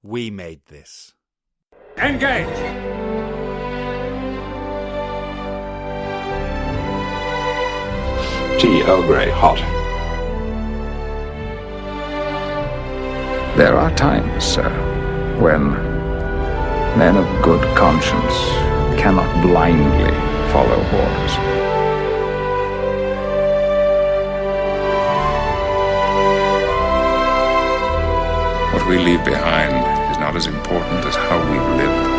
We made this. Engage! Tea Earl Grey, hot. There are times, sir, when men of good conscience cannot blindly follow orders. What we leave behind is not as important as how we've lived.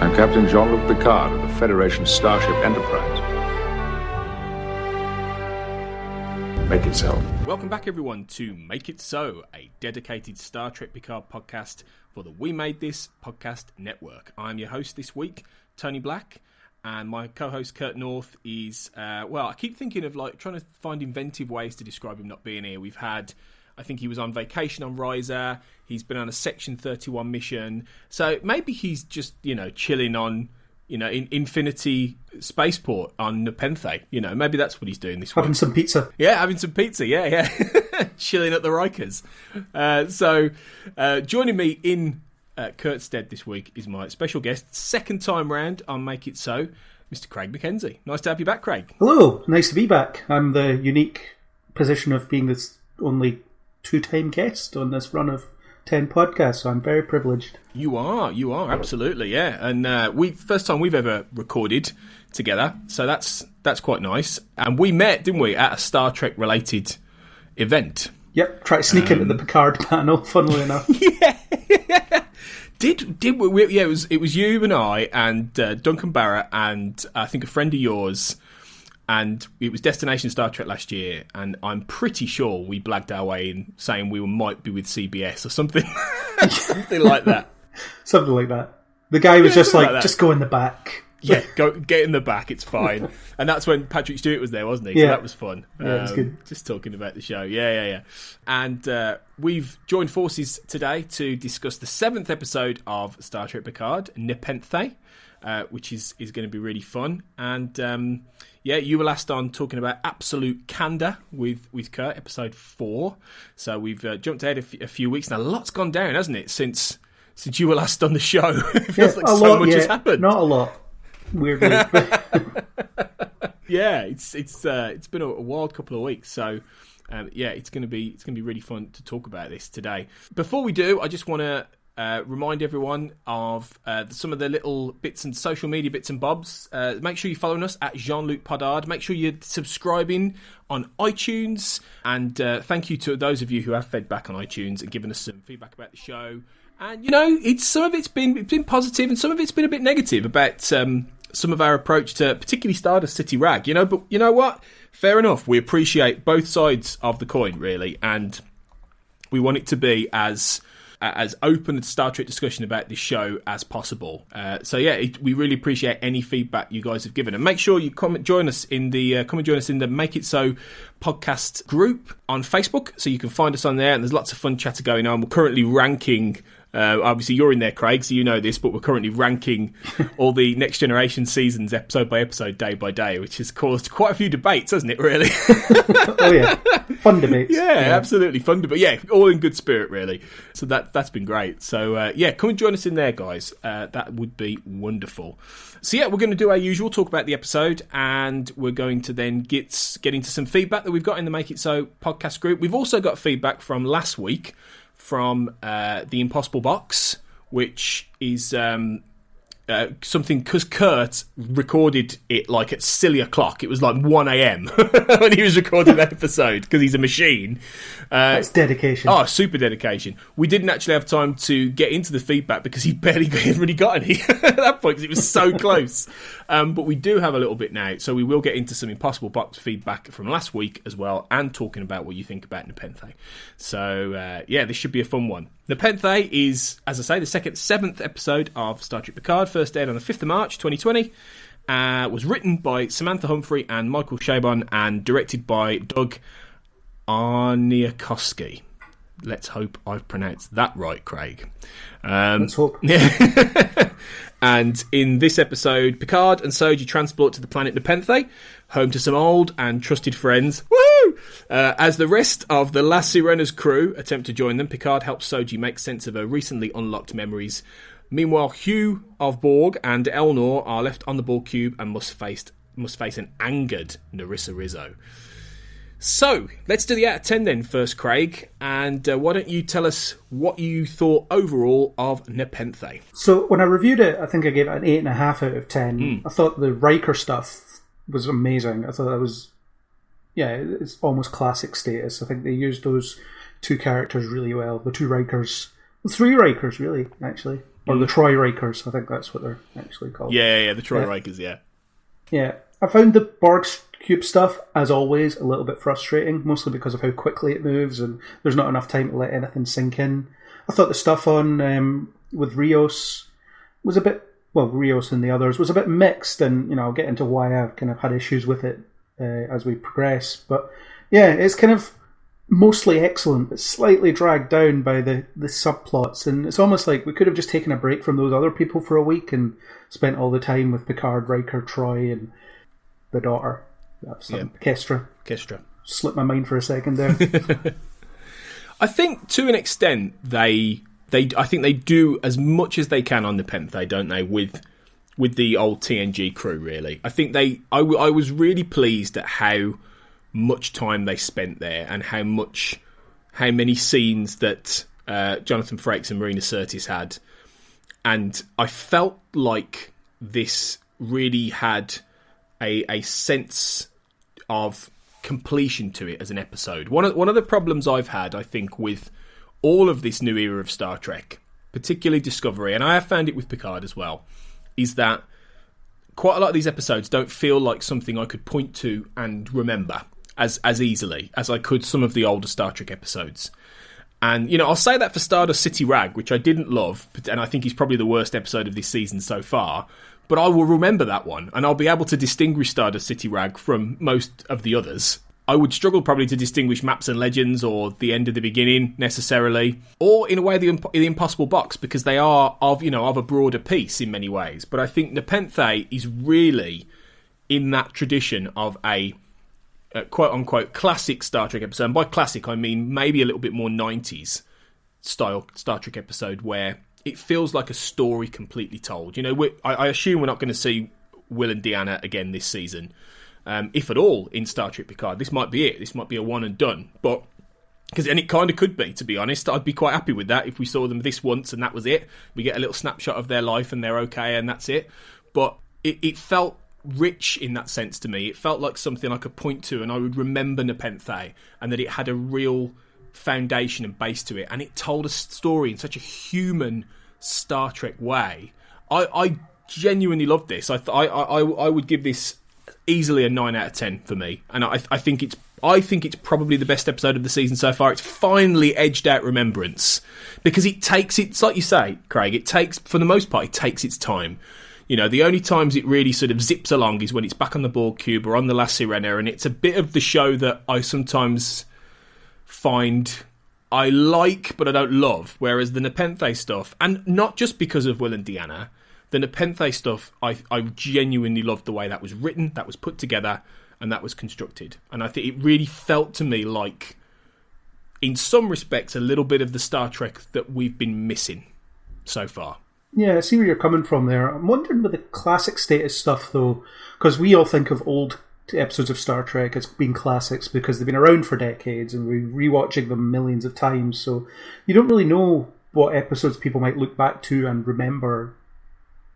I'm Captain Jean-Luc Picard of the Federation Starship Enterprise. Make it so. Welcome back, everyone, to Make It So, a dedicated Star Trek Picard podcast for the We Made This podcast network. I'm your host this week, Tony Black, and my co-host Kurt North is, I keep thinking of trying to find inventive ways to describe him not being here. We've had, I think he was on vacation on Riser, he's been on a Section 31 mission, so maybe he's just, chilling on, in Infinity Spaceport on Nepenthe. Maybe that's what he's doing this week. Having some pizza. Yeah, having some pizza, yeah. Chilling at the Rikers. So joining me in Kurt's stead this week is my special guest, second time round on Make It So, Mr. Craig McKenzie. Nice to have you back, Craig. Hello, nice to be back. I'm the unique position of being this only two-time guest on this run of 10 podcasts, so I'm very privileged. You are, absolutely, yeah. And first time we've ever recorded together, so that's quite nice. And we met, didn't we, at a Star Trek-related event. Yep, try to sneak into the Picard panel, funnily enough. Yeah. Did we? Yeah, it was you and I and Duncan Barrett and I think a friend of yours, and it was Destination Star Trek last year, and I'm pretty sure we blagged our way in saying we might be with CBS or something, something like that. Something like that. The guy was just like just go in the back. Yeah, get in the back, it's fine. And that's when Patrick Stewart was there, wasn't he? Yeah. So that was fun. Yeah, it was good. Just talking about the show. Yeah. And we've joined forces today to discuss the 7th episode of Star Trek Picard, Nepenthe, which is going to be really fun. And you were last on talking about Absolute Candor with Kurt, episode 4. So we've jumped ahead a few weeks. Now, a lot's gone down, hasn't it, since you were last on the show? It feels like so much has happened. Not a lot. Weirdly. Yeah, it's been a wild couple of weeks, so it's going to be really fun to talk about this today. Before we do, I just want to remind everyone of some of the little bits and social media bits and bobs. Make sure you're following us at Jean-Luc Podard. Make sure you're subscribing on iTunes, and thank you to those of you who have fed back on iTunes and given us some feedback about the show. And some of it's been positive, and some of it's been a bit negative about some of our approach to particularly Stardust City Rag. But you know what? Fair enough. We appreciate both sides of the coin, really, and we want it to be as open a Star Trek discussion about this show as possible. We really appreciate any feedback you guys have given, and make sure you come and join us in the Make It So podcast group on Facebook, so you can find us on there. And there's lots of fun chatter going on. We're currently ranking. Obviously, you're in there, Craig, so you know this, but we're currently ranking all the Next Generation seasons episode by episode, day by day, which has caused quite a few debates, hasn't it, really? Oh, yeah. Fun debates. Yeah, absolutely. Fun debate. Yeah, all in good spirit, really. So that's been great. So, come and join us in there, guys. That would be wonderful. So, we're going to do our usual, talk about the episode, and we're going to then get into some feedback that we've got in the Make It So podcast group. We've also got feedback from last week from the Impossible Box, which is something, because Kurt recorded it at silly o'clock. It was 1 a.m. when he was recording that episode, because he's a machine. That's dedication. Oh, super dedication. We didn't actually have time to get into the feedback because he barely really got any at that point, because it was so close. But we do have a little bit now, so we will get into some Impossible Box feedback from last week as well, and talking about what you think about Nepenthe. So, this should be a fun one. Nepenthe is, as I say, the 7th episode of Star Trek Picard, first aired on the 5th of March 2020. Was written by Samantha Humphrey and Michael Chabon, and directed by Doug Arniakowski. Let's hope I've pronounced that right, Craig. Let's hope. Yeah. And in this episode, Picard and Soji transport to the planet Nepenthe, home to some old and trusted friends. Woo! As the rest of the La Sirena's crew attempt to join them, Picard helps Soji make sense of her recently unlocked memories. Meanwhile, Hugh of Borg and Elnor are left on the Borg cube and must face an angered Narissa Rizzo. So, let's do the out of 10 then first, Craig. And why don't you tell us what you thought overall of Nepenthe? So, when I reviewed it, I think I gave it an 8.5 out of 10. I thought the Riker stuff was amazing. I thought that was, it's almost classic status. I think they used those two characters really well. The two Rikers. The three Rikers, really, actually. Or the Troy Rikers, I think that's what they're actually called. Yeah, the Troy Rikers, yeah. Yeah. I found the Borg cube stuff, as always, a little bit frustrating, mostly because of how quickly it moves and there's not enough time to let anything sink in. I thought the stuff on with Rios was a bit, Rios and the others, was a bit mixed, and, I'll get into why I've kind of had issues with it as we progress. But, yeah, it's kind of mostly excellent, but slightly dragged down by the subplots, and it's almost like we could have just taken a break from those other people for a week and spent all the time with Picard, Riker, Troy, and the daughter. Kestra. Slipped my mind for a second there. I think to an extent I think they do as much as they can on Nepenthe, don't they, with the old TNG crew, really. I think I was really pleased at how much time they spent there and how many scenes that Jonathan Frakes and Marina Sirtis had. And I felt like this really had a sense of completion to it as an episode. One of the problems I've had, I think, with all of this new era of Star Trek, particularly Discovery, and I have found it with Picard as well, is that quite a lot of these episodes don't feel like something I could point to and remember as easily as I could some of the older Star Trek episodes. And, I'll say that for Stardust City Rag, which I didn't love, and I think is probably the worst episode of this season so far, but I will remember that one, and I'll be able to distinguish Stardust City Rag from most of the others. I would struggle probably to distinguish Maps and Legends or The End of the Beginning, necessarily, or, in a way, the Impossible Box, because they are of a broader piece in many ways. But I think Nepenthe is really in that tradition of a quote-unquote classic Star Trek episode. And by classic, I mean maybe a little bit more 90s style Star Trek episode where it feels like a story completely told. I assume we're not going to see Will and Deanna again this season, if at all, in Star Trek Picard. This might be it. This might be a one and done. And it kind of could be, to be honest. I'd be quite happy with that if we saw them this once and that was it. We get a little snapshot of their life and they're okay and that's it. But it felt rich in that sense to me. It felt like something I could point to and I would remember Nepenthe, and that it had a real foundation and base to it, and it told a story in such a human Star Trek way. I genuinely loved this. I would give this easily a 9 out of 10 for me, and I think it's probably the best episode of the season so far. It's finally edged out Remembrance, because it's like you say, Craig, for the most part, it takes its time. The only times it really sort of zips along is when it's back on the Borg cube or on the La Sirena, and it's a bit of the show that I sometimes find I like but I don't love, whereas the Nepenthe stuff, and not just because of Will and Deanna, the Nepenthe stuff, I genuinely loved the way that was written, that was put together, and that was constructed. And I think it really felt to me like, in some respects, a little bit of the Star Trek that we've been missing so far. Yeah, I see where you're coming from there. I'm wondering with the classic status stuff, though, because we all think of old episodes of Star Trek as being classics because they've been around for decades and we're rewatching them millions of times, so you don't really know what episodes people might look back to and remember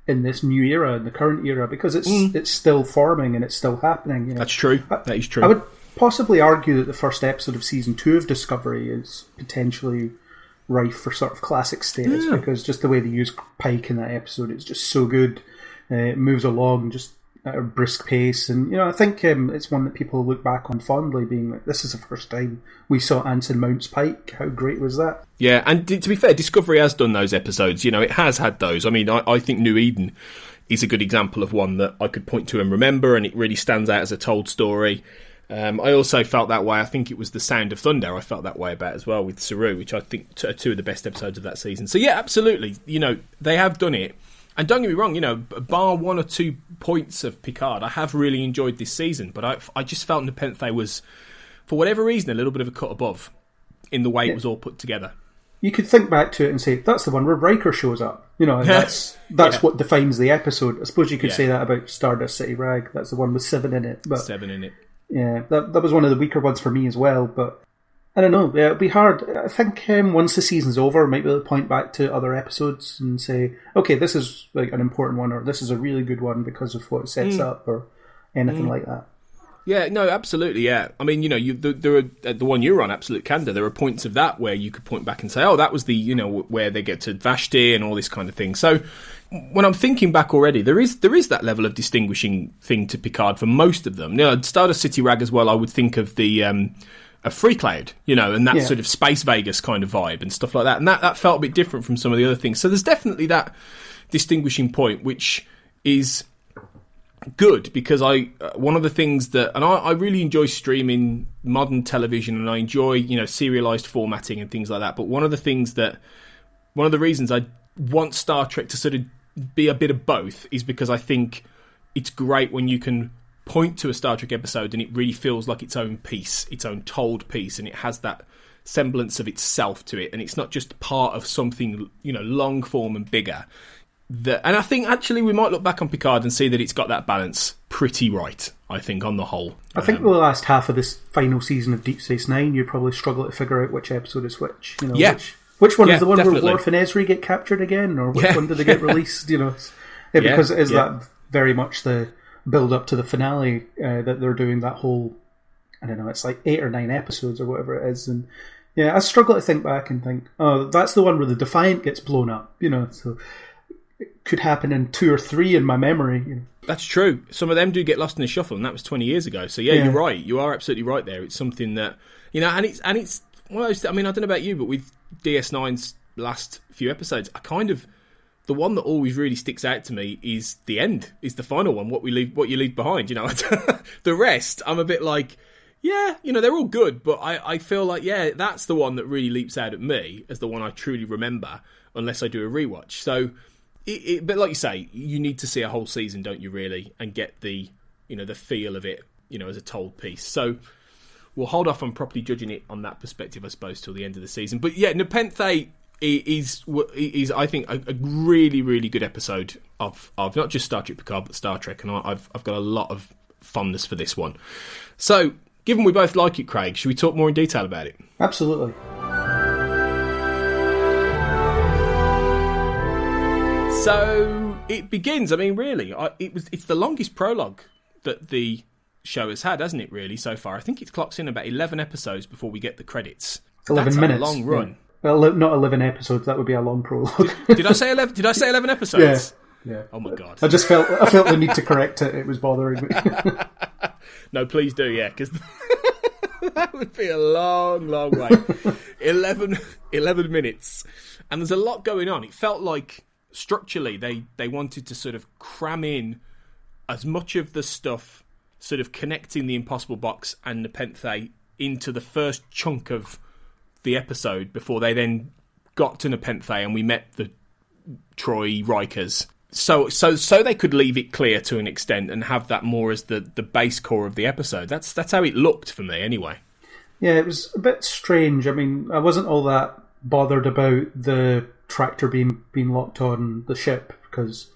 in this new era, in the current era, because it's still forming and it's still happening. That's true. That is true. I would possibly argue that the first episode of Season 2 of Discovery is potentially rife for sort of classic status, because just the way they use Pike in that episode, it's just so good. It moves along just at a brisk pace, and I think it's one that people look back on fondly, being like, this is the first time we saw Anson Mount's Pike. How great was that? Yeah, and to be fair, Discovery has done those episodes. It has had those. I mean, I think New Eden is a good example of one that I could point to and remember, and it really stands out as a told story. I also felt that way. I think it was The Sound of Thunder I felt that way about as well, with Saru, which I think are two of the best episodes of that season. So yeah, absolutely. They have done it. And don't get me wrong, bar 1 or 2 points of Picard, I have really enjoyed this season. But I just felt Nepenthe was for whatever reason, a little bit of a cut above in the way it was all put together. You could think back to it and say, that's the one where Riker shows up. You know, and that's what defines the episode. I suppose you could say that about Stardust City Rag. That's the one with 7 in it. But, 7 in it. Yeah, that was one of the weaker ones for me as well. But I don't know. Yeah, it'll be hard. I think once the season's over, I might be able to point back to other episodes and say, okay, this is like an important one, or this is a really good one because of what it sets up, or anything like that. Yeah, no, absolutely, yeah. I mean, you know, there are, the one you were on, Absolute Candor, there are points of that where you could point back and say, oh, that was the, you know, where they get to Vashti and all this kind of thing. So when I'm thinking back already, there is that level of distinguishing thing to Picard for most of them. You know, Stardust City Rag as well, I would think of the a Free Cloud, you know, and that sort of Space Vegas kind of vibe and stuff like that. And that felt a bit different from some of the other things. So there's definitely that distinguishing point, which is good, because one of the things that, and I really enjoy streaming modern television, and I enjoy, you know, serialized formatting and things like that. But one of the reasons I want Star Trek to sort of be a bit of both is because I think it's great when you can point to a Star Trek episode and it really feels like its own piece, its own told piece, and it has that semblance of itself to it, and it's not just part of something, you know, long form and bigger. And I think actually we might look back on Picard and see that it's got that balance pretty right, I think, on the whole. I think the last half of this final season of Deep Space Nine, you'd probably struggle to figure out which episode is which. You know, which one is the one definitely. where Worf and Ezri get captured again, or which one did they get released? You know, because it is that very much the build up to the finale that they're doing that whole, I don't know, it's like 8 or 9 episodes or whatever it is, and I struggle to think back and think, oh, that's the one where the Defiant gets blown up, you know, so it could happen in 2 or 3 in my memory. You know. That's true. Some of them do get lost in the shuffle, and that was 20 years ago. So you're right. You are absolutely right there. It's something that, you know, and it's one of those, I mean, I don't know about you, but with DS9's last few episodes, the one that always really sticks out to me is the end, is the final one, what you leave behind, you know. The rest, I'm a bit like, yeah, you know, they're all good, but I feel like, that's the one that really leaps out at me as the one I truly remember, unless I do a rewatch. So, but like you say, you need to see a whole season, don't you, really, and get the, you know, the feel of it, you know, as a told piece. So we'll hold off on properly judging it on that perspective, I suppose, till the end of the season. But yeah, Nepenthe is I think a really, really good episode of not just Star Trek Picard, but Star Trek, and I've got a lot of fondness for this one. So, given we both like it, Craig, should we talk more in detail about it? Absolutely. So it begins. I mean, really, it's the longest prologue that the show has had, hasn't it? Really, so far, I think it clocks in about 11 episodes before we get the credits. 11 minutes. A long run. Yeah. Well, not 11 episodes. That would be a long prologue. Did I say 11? Did I say 11 episodes? Yeah. Oh my god. I felt the need to correct it. It was bothering me. No, please do. Yeah, because that would be a long, long way. 11 minutes, and there's a lot going on. It felt like structurally they wanted to sort of cram in as much of the stuff, sort of connecting the Impossible Box and Nepenthe into the first chunk of the episode before they then got to Nepenthe and we met the Troy Rikers. So they could leave it clear to an extent and have that more as the base core of the episode. That's how it looked for me, anyway. Yeah, it was a bit strange. I mean, I wasn't all that bothered about the tractor being locked on the ship because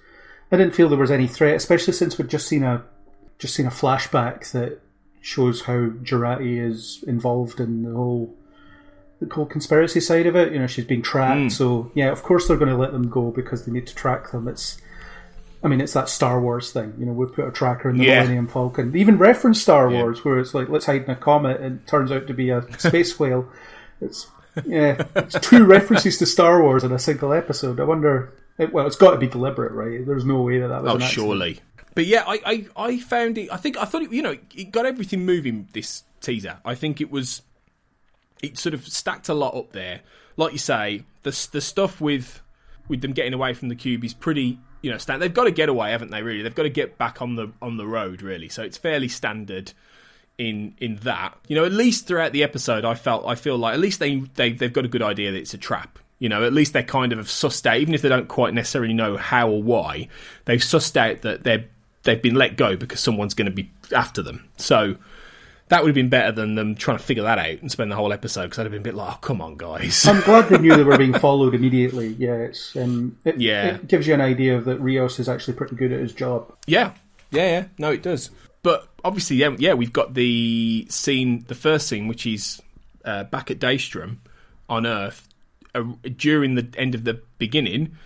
I didn't feel there was any threat, especially since we'd just seen a flashback that shows how Jurati is involved in the whole conspiracy side of it. You know, she's being tracked, so yeah, of course they're going to let them go because they need to track them. It's that Star Wars thing. You know, we put a tracker in the Millennium Falcon. They even reference Star Wars, where it's like, let's hide in a comet, and it turns out to be a space whale. It's 2 references to Star Wars in a single episode. I wonder. It's got to be deliberate, right? There's no way that was an accident. Surely. But yeah, I found it. I thought it. You know, it got everything moving. This teaser. I think it sort of stacked a lot up there. Like you say, the stuff with them getting away from the cube is pretty, you know, they've got to get away, haven't they, really? They've got to get back on the road, really. So it's fairly standard in that. You know, at least throughout the episode, I feel like at least they've got a good idea that it's a trap. You know, at least they kind of have sussed out, even if they don't quite necessarily know how or why, they've sussed out that they've been let go because someone's going to be after them. So That would have been better than them trying to figure that out and spend the whole episode, because I'd have been a bit like, oh, come on, guys. I'm glad they knew they were being followed immediately. Yeah, it gives you an idea that Rios is actually pretty good at his job. Yeah. No, it does. But obviously, we've got the first scene, which is back at Daystrom on Earth during the end of the beginning,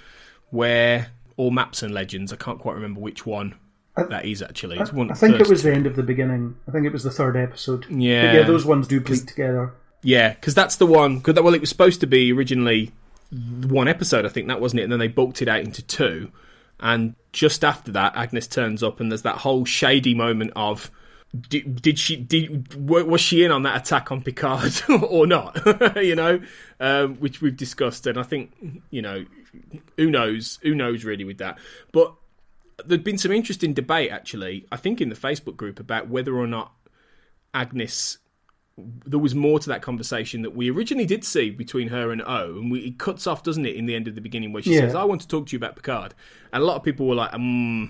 where all maps and legends, I can't quite remember which one that is actually. It's one I think it was the end of the beginning. I think it was the third episode. Yeah. But yeah, those ones do bleed together. Yeah, because that's the one. Well, it was supposed to be originally one episode, I think, that wasn't it? And then they bulked it out into two. And just after that, Agnes turns up, and there's that whole shady moment of, was she in on that attack on Picard or not? Which we've discussed, and I think, who knows really with that. But there'd been some interesting debate, actually, I think in the Facebook group, about whether or not Agnes, there was more to that conversation that we originally did see between her and O, and it cuts off, doesn't it, in the end of the beginning, where she says, I want to talk to you about Picard. And a lot of people were like,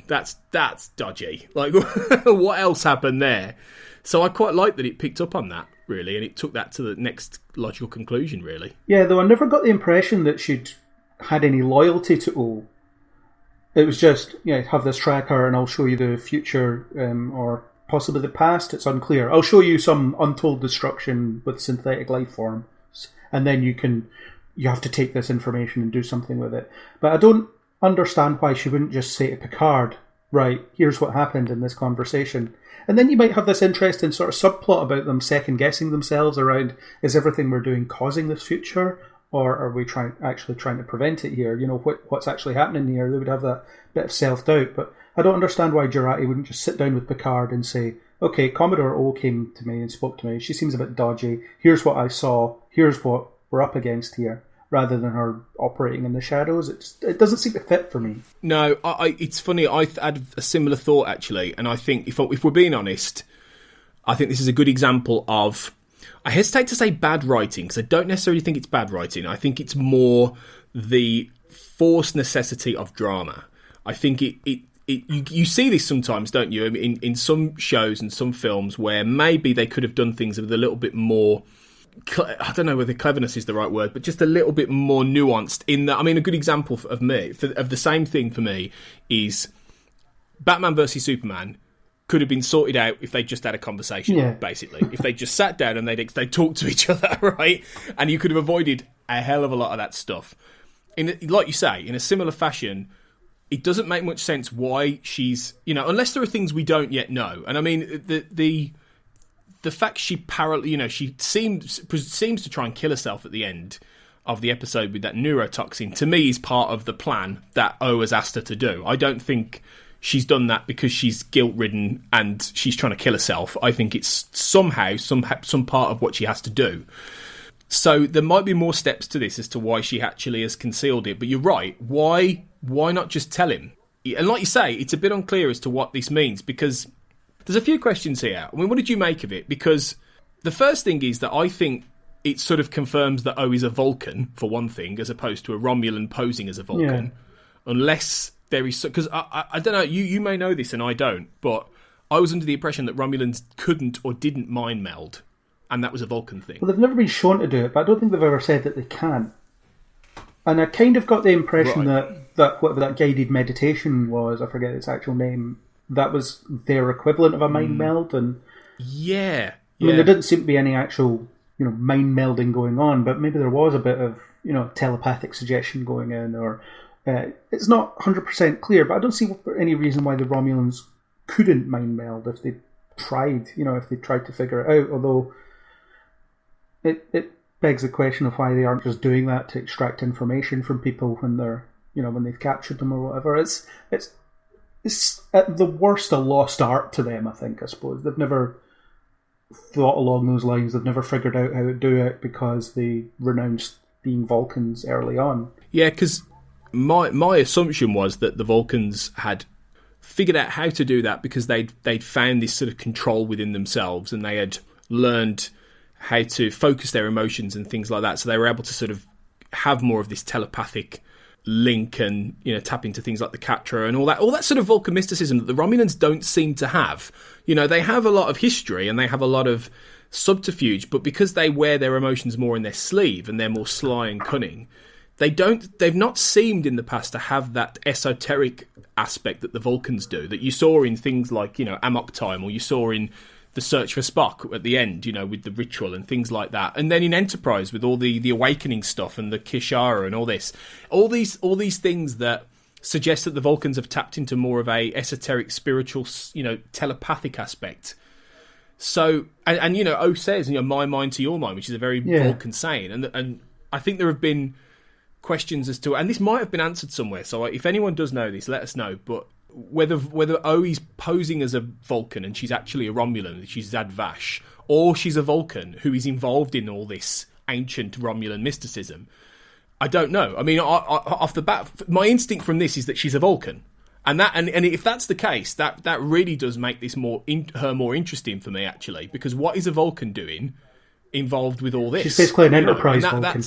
that's dodgy. Like, what else happened there? So I quite like that it picked up on that, really, and it took that to the next logical conclusion, really. Yeah, though I never got the impression that she'd had any loyalty to O. It was just, have this tracker and I'll show you the future, or possibly the past, it's unclear. I'll show you some untold destruction with synthetic life forms, and then you have to take this information and do something with it. But I don't understand why she wouldn't just say to Picard, right, here's what happened in this conversation. And then you might have this interesting sort of subplot about them second-guessing themselves around, is everything we're doing causing this future? Or are we actually trying to prevent it here? What's actually happening here? They would have that bit of self-doubt. But I don't understand why Jurati wouldn't just sit down with Picard and say, okay, Commodore O came to me and spoke to me. She seems a bit dodgy. Here's what I saw. Here's what we're up against here. Rather than her operating in the shadows. It doesn't seem to fit for me. No, it's funny. I had a similar thought, actually. And I think, if we're being honest, I think this is a good example of... I hesitate to say bad writing, because I don't necessarily think it's bad writing. I think it's more the forced necessity of drama. I think you see this sometimes, don't you? In some shows and some films where maybe they could have done things with a little bit more... I don't know whether cleverness is the right word, but just a little bit more nuanced. A good example of the same thing for me is Batman versus Superman could have been sorted out if they just had a conversation, basically. If they just sat down and they talked to each other, right? And you could have avoided a hell of a lot of that stuff. Like you say, in a similar fashion, it doesn't make much sense why she's, unless there are things we don't yet know. And I mean, the fact she she seems to try and kill herself at the end of the episode with that neurotoxin, to me, is part of the plan that O has asked her to do. I don't think she's done that because she's guilt-ridden and she's trying to kill herself. I think it's somehow some part of what she has to do. So there might be more steps to this as to why she actually has concealed it. But you're right. Why not just tell him? And like you say, it's a bit unclear as to what this means, because there's a few questions here. I mean, what did you make of it? Because the first thing is that I think it sort of confirms that O is a Vulcan, for one thing, as opposed to a Romulan posing as a Vulcan. Yeah. Unless there is... Because I don't know, you may know this and I don't, but I was under the impression that Romulans couldn't or didn't mind meld, and that was a Vulcan thing. Well, they've never been shown to do it, but I don't think they've ever said that they can. And I kind of got the impression that whatever that guided meditation was, I forget its actual name, that was their equivalent of a mind meld. And I mean, there didn't seem to be any actual, mind melding going on, but maybe there was a bit of, telepathic suggestion going in, or it's not 100% clear, but I don't see any reason why the Romulans couldn't mind meld if they tried, if they tried to figure it out, although it begs the question of why they aren't just doing that to extract information from people when they're, when they've captured them or whatever. It's at the worst a lost art to them, I suppose. They've never thought along those lines. They've never figured out how to do it because they renounced being Vulcans early on. Yeah, because my assumption was that the Vulcans had figured out how to do that because they'd found this sort of control within themselves, and they had learned how to focus their emotions and things like that, so they were able to sort of have more of this telepathic link and, you know, tap into things like the Catra and all that sort of Vulcan mysticism that the Romulans don't seem to have. You know, they have a lot of history and they have a lot of subterfuge, but because they wear their emotions more in their sleeve and they're more sly and cunning, they've not seemed in the past to have that esoteric aspect that the Vulcans do, that you saw in things like, you know, Amok Time, or you saw in The Search for Spock at the end, you know, with the ritual and things like that. And then in Enterprise with all the awakening stuff and the Kishara and all these things that suggest that the Vulcans have tapped into more of a esoteric, spiritual, you know, telepathic aspect. So, and you know, O says, you know, my mind to your mind, which is a very Vulcan saying. And I think there have been questions as to, and this might have been answered somewhere, so if anyone does know this, let us know, but whether Oe's posing as a Vulcan and she's actually a Romulan, she's Zad Vash, or she's a Vulcan who is involved in all this ancient Romulan mysticism, I don't know. I mean, off the bat, my instinct from this is that she's a Vulcan. And if that's the case, that really does make this more interesting for me, actually, because what is a Vulcan doing involved with all this? She's basically an Enterprise Vulcan.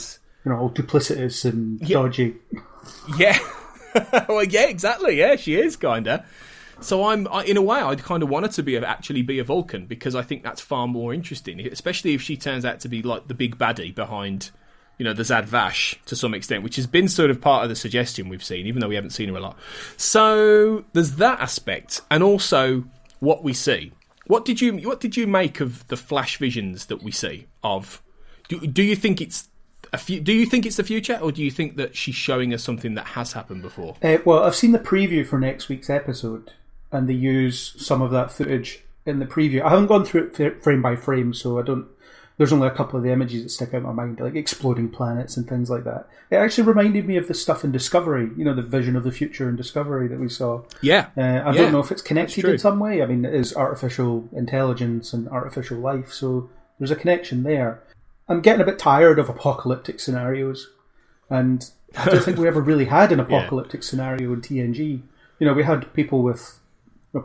You know, all duplicitous and dodgy. Yeah. Well, yeah, exactly. Yeah, she is, kind of. So in a way, I'd kind of want her to actually be a Vulcan, because I think that's far more interesting, especially if she turns out to be like the big baddie behind, you know, the Zad Vash to some extent, which has been sort of part of the suggestion we've seen, even though we haven't seen her a lot. So there's that aspect, and also what we see. What did you make of the flash visions that we see of? Do you think it's the future, or do you think that she's showing us something that has happened before? Well, I've seen the preview for next week's episode, and they use some of that footage in the preview. I haven't gone through it frame by frame, so I don't. There's only a couple of the images that stick out in my mind, like exploding planets and things like that. It actually reminded me of the stuff in Discovery, you know, the vision of the future in Discovery that we saw. Yeah. I don't know if it's connected in some way. I mean, it is artificial intelligence and artificial life, so there's a connection there. I'm getting a bit tired of apocalyptic scenarios, and I don't think we ever really had an apocalyptic scenario in TNG. You know, we had people with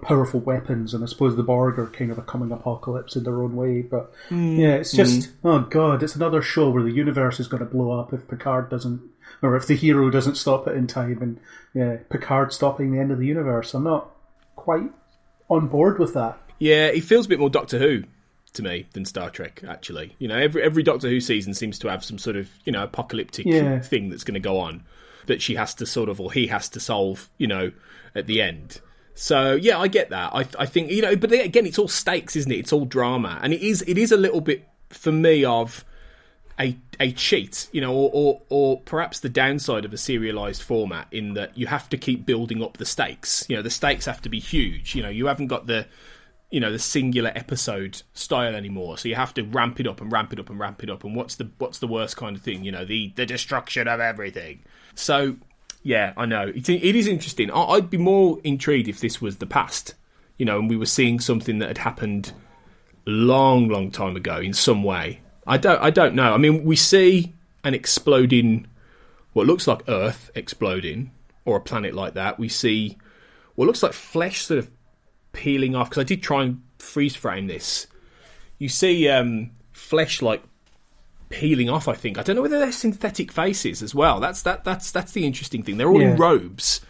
powerful weapons, and I suppose the Borg are kind of a coming apocalypse in their own way, but it's just, oh god, it's another show where the universe is going to blow up if Picard doesn't, or if the hero doesn't stop it in time, and Picard stopping the end of the universe. I'm not quite on board with that. Yeah, it feels a bit more Doctor Who to me than Star Trek, actually. You know, every Doctor Who season seems to have some sort of, you know, apocalyptic thing that's going to go on that she has to sort of, or he has to solve, you know, at the end. So yeah, I get that. I think, you know, but again, it's all stakes, isn't it? It's all drama, and it is a little bit for me of a cheat, you know, or perhaps the downside of a serialized format, in that you have to keep building up the stakes. You know, the stakes have to be huge. You know, you haven't got the singular episode style anymore, so you have to ramp it up and ramp it up and ramp it up. And what's the worst kind of thing? You know, the destruction of everything. So yeah, I know it is interesting. I'd be more intrigued if this was the past, you know, and we were seeing something that had happened long time ago in some way. I don't know. I mean, we see an exploding, what looks like Earth exploding, or a planet like that. We see what looks like flesh sort of peeling off, because I did try and freeze frame this. You see flesh like peeling off, I think. I don't know whether they're synthetic faces as well. That's the interesting thing. They're all in robes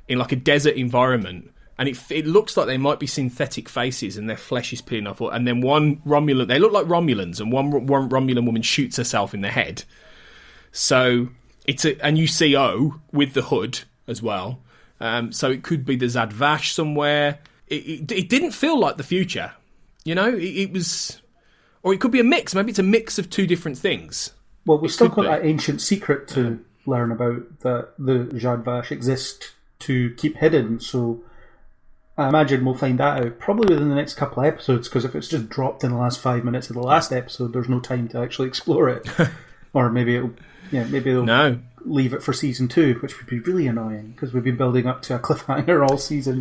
in like a desert environment, and it looks like they might be synthetic faces, and their flesh is peeling off. And then one Romulan, they look like Romulans, and one Romulan woman shoots herself in the head. So and you see O with the hood as well. So it could be the Zad Vash somewhere. It didn't feel like the future, you know. It was. Or it could be a mix. Maybe it's a mix of two different things. Well, we've still got that ancient secret to learn about, that the Zad Vash exist to keep hidden. So I imagine we'll find that out probably within the next couple of episodes, because if it's just dropped in the last 5 minutes of the last episode, there's no time to actually explore it. Or maybe they'll leave it for season 2, which would be really annoying, because we've been building up to a cliffhanger all season.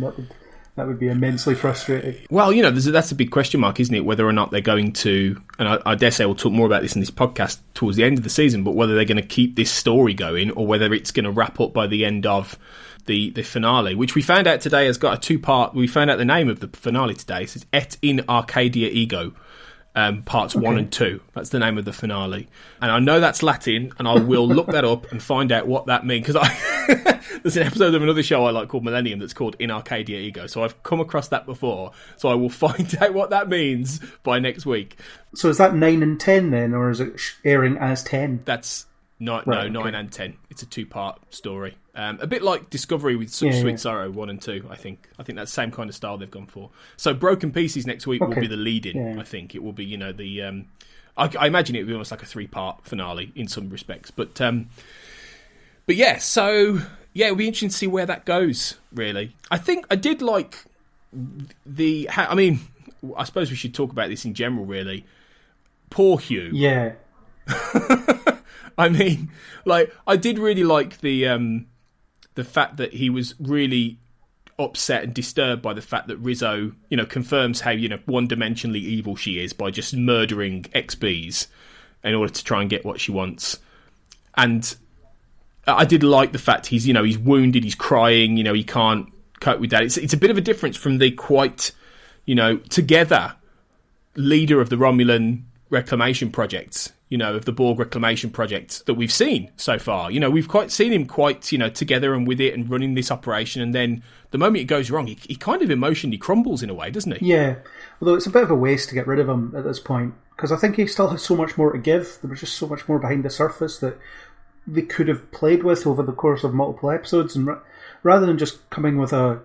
That would be immensely frustrating. Well, you know, that's a big question mark, isn't it? Whether or not they're going to, and I dare say we'll talk more about this in this podcast towards the end of the season, but whether they're going to keep this story going, or whether it's going to wrap up by the end of the finale, which we found out today has got a 2-part. We found out the name of the finale today. It says Et in Arcadia Ego, parts 1 and 2. That's the name of the finale. And I know that's Latin, and I will look that up and find out what that means, because There's an episode of another show I like called Millennium that's called In Arcadia Ego. So I've come across that before. So I will find out what that means by next week. So is that 9 and 10 then, or is it airing as 10? That's no, 9 and 10. It's a 2-part story. A bit like Discovery with Such Sweet Sorrow 1 and 2, I think. I think that's the same kind of style they've gone for. So Broken Pieces next week will be the lead-in, I think. It will be, the... I imagine it would be almost like a 3-part finale in some respects. But yeah, so... Yeah, it'll be interesting to see where that goes, really. I think I did like I suppose we should talk about this in general, really. Poor Hugh. Yeah. I mean, I did really like the fact that he was really upset and disturbed by the fact that Rizzo, confirms how, one-dimensionally evil she is by just murdering XBs in order to try and get what she wants. And I did like the fact he's wounded, he's crying, he can't cope with that. It's a bit of a difference from the quite, together leader of the Romulan reclamation projects, of the Borg reclamation project that we've seen so far. We've seen him quite, together and with it and running this operation. And then the moment it goes wrong, he kind of emotionally crumbles in a way, doesn't he? Yeah. Although it's a bit of a waste to get rid of him at this point, because I think he still has so much more to give. There was just so much more behind the surface that they could have played with over the course of multiple episodes. And rather than just coming with a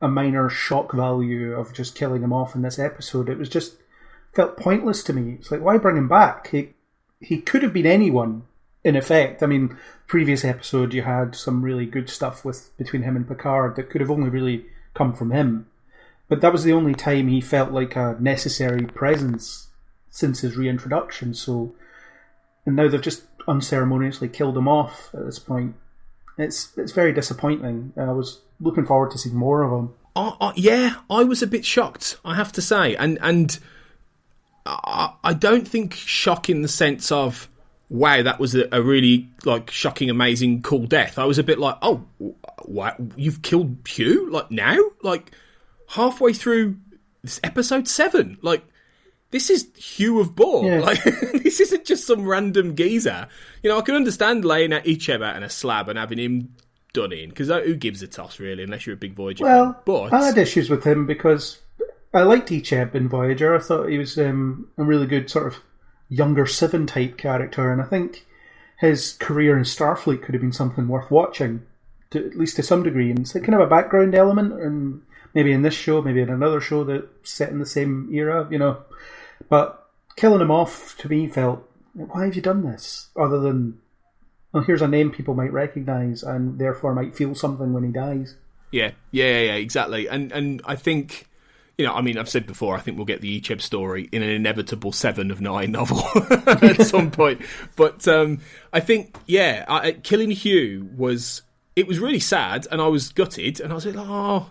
minor shock value of just killing him off in this episode, it was just felt pointless to me. It's like, why bring him back? He could have been anyone, in effect. I mean, previous episode you had some really good stuff between him and Picard that could have only really come from him. But that was the only time he felt like a necessary presence since his reintroduction. And now they've just unceremoniously killed him off at this point. It's very disappointing. I was looking forward to seeing more of him. Yeah, I was a bit shocked, I have to say. And I don't think shock in the sense of, wow, that was a really shocking, amazing, cool death. I was a bit like, oh, wow, you've killed Hugh? Now? Halfway through this episode 7? This is Hugh of Borg. Yeah. This isn't just some random geezer. I can understand laying Icheb out in a slab and having him done in, because who gives a toss, really, unless you're a big Voyager fan. But I had issues with him because I liked Icheb in Voyager. I thought he was a really good sort of younger Seven type character, and I think his career in Starfleet could have been something worth watching, at least to some degree. And it's kind of a background element, and maybe in this show, maybe in another show that's set in the same era, But killing him off, to me, felt, why have you done this? Other than, here's a name people might recognise and therefore might feel something when he dies. Yeah, exactly. And I think, I've said before, I think we'll get the Icheb story in an inevitable 7 of 9 novel at some point. But I think, killing Hugh was really sad, and I was gutted, and I was like, oh,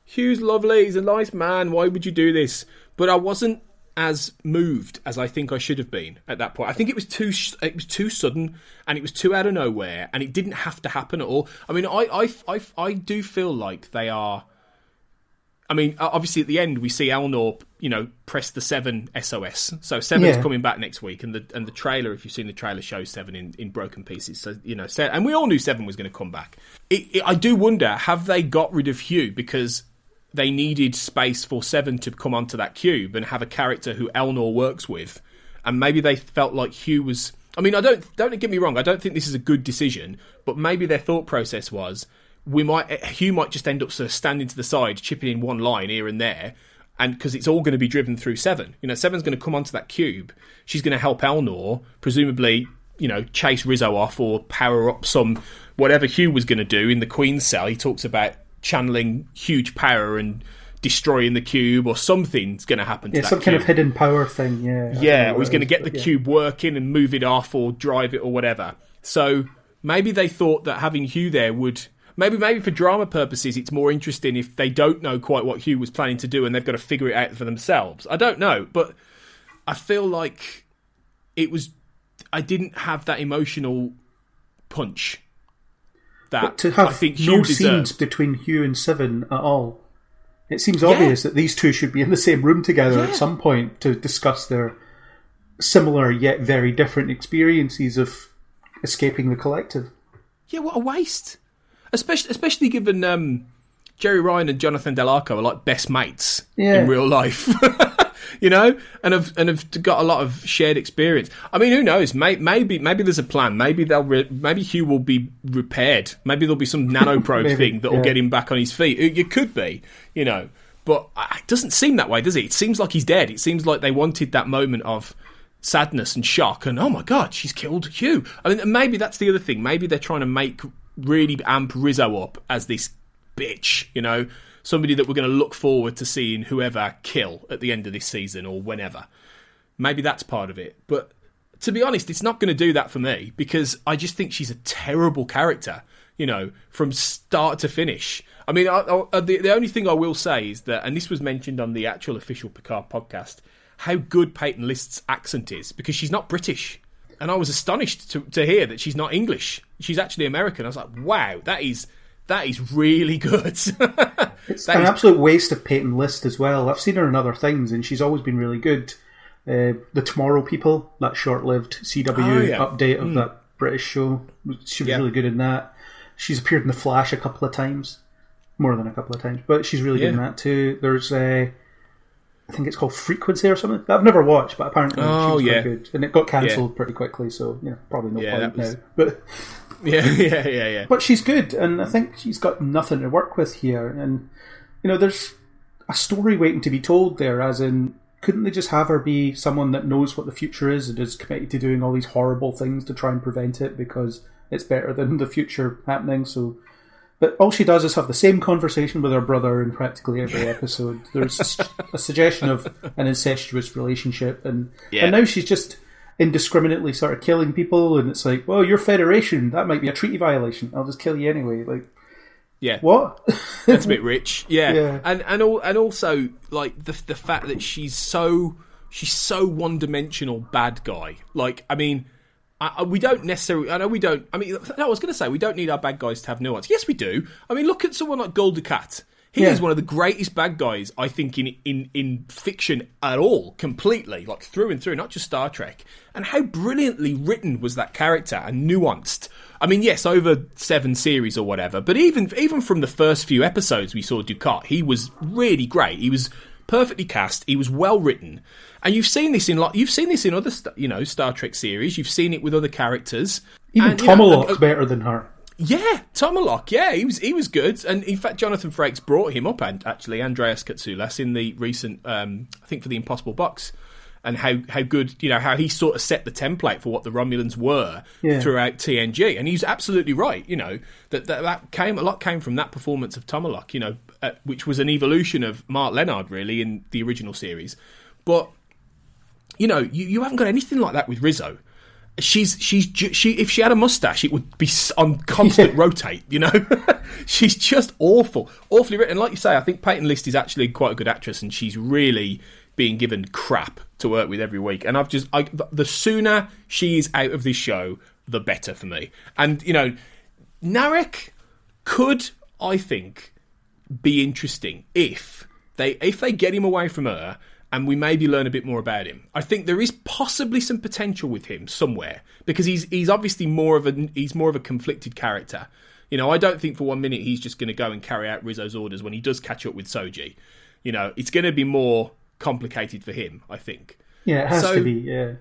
Hugh's lovely, he's a nice man, why would you do this? But I wasn't as moved as I think I should have been at that point. I think it was too sudden, and it was too out of nowhere, and it didn't have to happen at all. I mean, I do feel like they are. I mean, obviously at the end we see Elnor, press the 7 SOS. So 7's coming back next week, and the trailer, if you've seen the trailer, shows 7 in broken pieces. So and we all knew 7 was going to come back. I do wonder, have they got rid of Hugh because they needed space for 7 to come onto that cube and have a character who Elnor works with, and maybe they felt like Hugh was... I mean, don't get me wrong, I don't think this is a good decision, but maybe their thought process was, Hugh might just end up sort of standing to the side, chipping in one line here and there, and because it's all going to be driven through 7. 7's going to come onto that cube, she's going to help Elnor, presumably, chase Rizzo off or power up some... whatever Hugh was going to do in the Queen's cell. He talks about channeling huge power and destroying the cube, or something's going to happen to that some cube. kind of hidden power thing, or he's going to get the cube working and move it off or drive it or whatever. So maybe they thought that having Hugh there would... Maybe for drama purposes it's more interesting if they don't know quite what Hugh was planning to do and they've got to figure it out for themselves. I don't know, but I feel like it was... I didn't have that emotional punch that to have I think no Hugh scenes deserved. between Hugh and 7 at all. It seems obvious that these two should be in the same room together at some point to discuss their similar yet very different experiences of escaping the collective. Yeah, what a waste. especially given Jerry Ryan and Jonathan Del Arco are like best mates in real life. You know, and have got a lot of shared experience. I mean, who knows? Maybe there's a plan. Maybe maybe Hugh will be repaired. Maybe there'll be some nanoprobe thing that will get him back on his feet. It could be, you know, but it doesn't seem that way, does it? It seems like he's dead. It seems like they wanted that moment of sadness and shock, and oh my god, she's killed Hugh. I mean, maybe that's the other thing. Maybe they're trying to really amp Rizzo up as this bitch, you know. Somebody that we're going to look forward to seeing whoever kill at the end of this season or whenever. Maybe that's part of it. But to be honest, it's not going to do that for me because I just think she's a terrible character, you know, from start to finish. I mean, the only thing I will say is that, and this was mentioned on the actual official Picard podcast, how good Peyton List's accent is because she's not British. And I was astonished to hear that she's not English. She's actually American. I was like, wow, that is really good. It's an absolute waste of Peyton List as well. I've seen her in other things, and she's always been really good. The Tomorrow People, that short-lived CW update of that British show, she was really good in that. She's appeared in The Flash a couple of times, more than a couple of times, but she's really good in that too. There's I think it's called Frequency or something. That I've never watched, but apparently she was very good, and it got cancelled pretty quickly. So probably no point now. But Yeah. But she's good, and I think she's got nothing to work with here. And, you know, there's a story waiting to be told there, as in, couldn't they just have her be someone that knows what the future is and is committed to doing all these horrible things to try and prevent it because it's better than the future happening? So, but all she does is have the same conversation with her brother in practically every episode. There's a suggestion of an incestuous relationship, and now she's just indiscriminately sort of killing people, and it's like, well, you're Federation, that might be a treaty violation, I'll just kill you anyway. Like, what? That's a bit rich. And also like the fact that she's so one-dimensional bad guy. Like, I mean, we don't necessarily, I know we don't, I mean, no, I was going to say we don't need our bad guys to have nuance. Yes, we do. I mean, look at someone like Gul Dukat. He is one of the greatest bad guys, I think, in fiction at all, completely, like through and through, not just Star Trek. And how brilliantly written was that character and nuanced. I mean, yes, over 7 series or whatever, but even from the first few episodes we saw Dukat, he was really great. He was perfectly cast. He was well written, and you've seen this in other Star Trek series. You've seen it with other characters. Even Tomalak's better than her. Yeah, Tomalak, he was good. And in fact, Jonathan Frakes brought him up, and actually, Andreas Katsoulas, in the recent, I think for the Impossible Box, and how good, you know, how he sort of set the template for what the Romulans were throughout TNG. And he's absolutely right, you know, that came from that performance of Tomalak, you know, which was an evolution of Mark Lenard, really, in the original series. But, you know, you haven't got anything like that with Rizzo. She if she had a mustache, it would be on constant rotate, you know. She's just awfully written. Like you say, I think Peyton List is actually quite a good actress, and she's really being given crap to work with every week. And the sooner she is out of this show, the better for me. And, you know, Narek could, I think, be interesting if they get him away from her, and we maybe learn a bit more about him. I think there is possibly some potential with him somewhere, because he's obviously more of a conflicted character. You know, I don't think for 1 minute he's just going to go and carry out Rizzo's orders when he does catch up with Soji. You know, it's going to be more complicated for him, I think. Yeah, it has to be, yeah.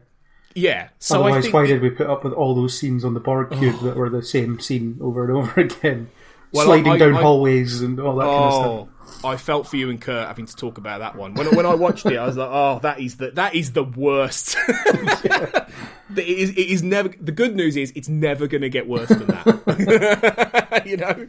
Yeah. So otherwise, why did we put up with all those scenes on the Borg cube that were the same scene over and over again? Well, sliding down hallways and all that kind of stuff. I felt for you and Kurt having to talk about that one. When I watched it, I was like, "Oh, that is the worst." It is never. The good news is it's never going to get worse than that, you know.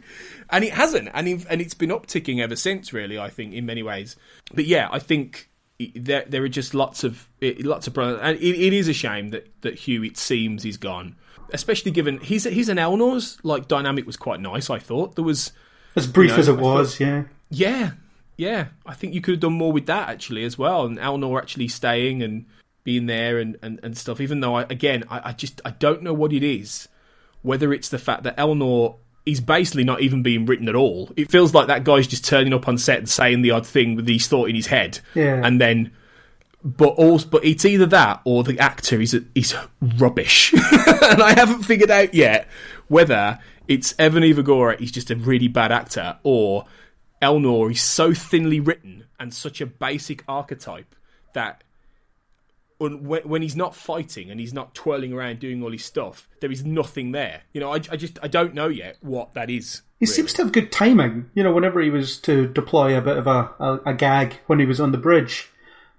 And it hasn't, and it's been upticking ever since. Really, I think in many ways. But yeah, I think there are just lots of problems, and it is a shame that Hugh, it seems, is gone. Especially given he's an Elnor's dynamic was quite nice. I thought there was as brief as it was, Yeah. I think you could have done more with that actually as well, and Elnor actually staying and being there and stuff. Even though I don't know what it is. Whether it's the fact that Elnor is basically not even being written at all. It feels like that guy's just turning up on set and saying the odd thing with his thought in his head, and then. But it's either that or the actor is rubbish, and I haven't figured out yet whether it's Evan Evagora, he's just a really bad actor, or Elnor, he's so thinly written and such a basic archetype that when he's not fighting and he's not twirling around doing all his stuff, there is nothing there. You know, I don't know yet what that is. He seems to have good timing. You know, whenever he was to deploy a bit of a gag when he was on the bridge,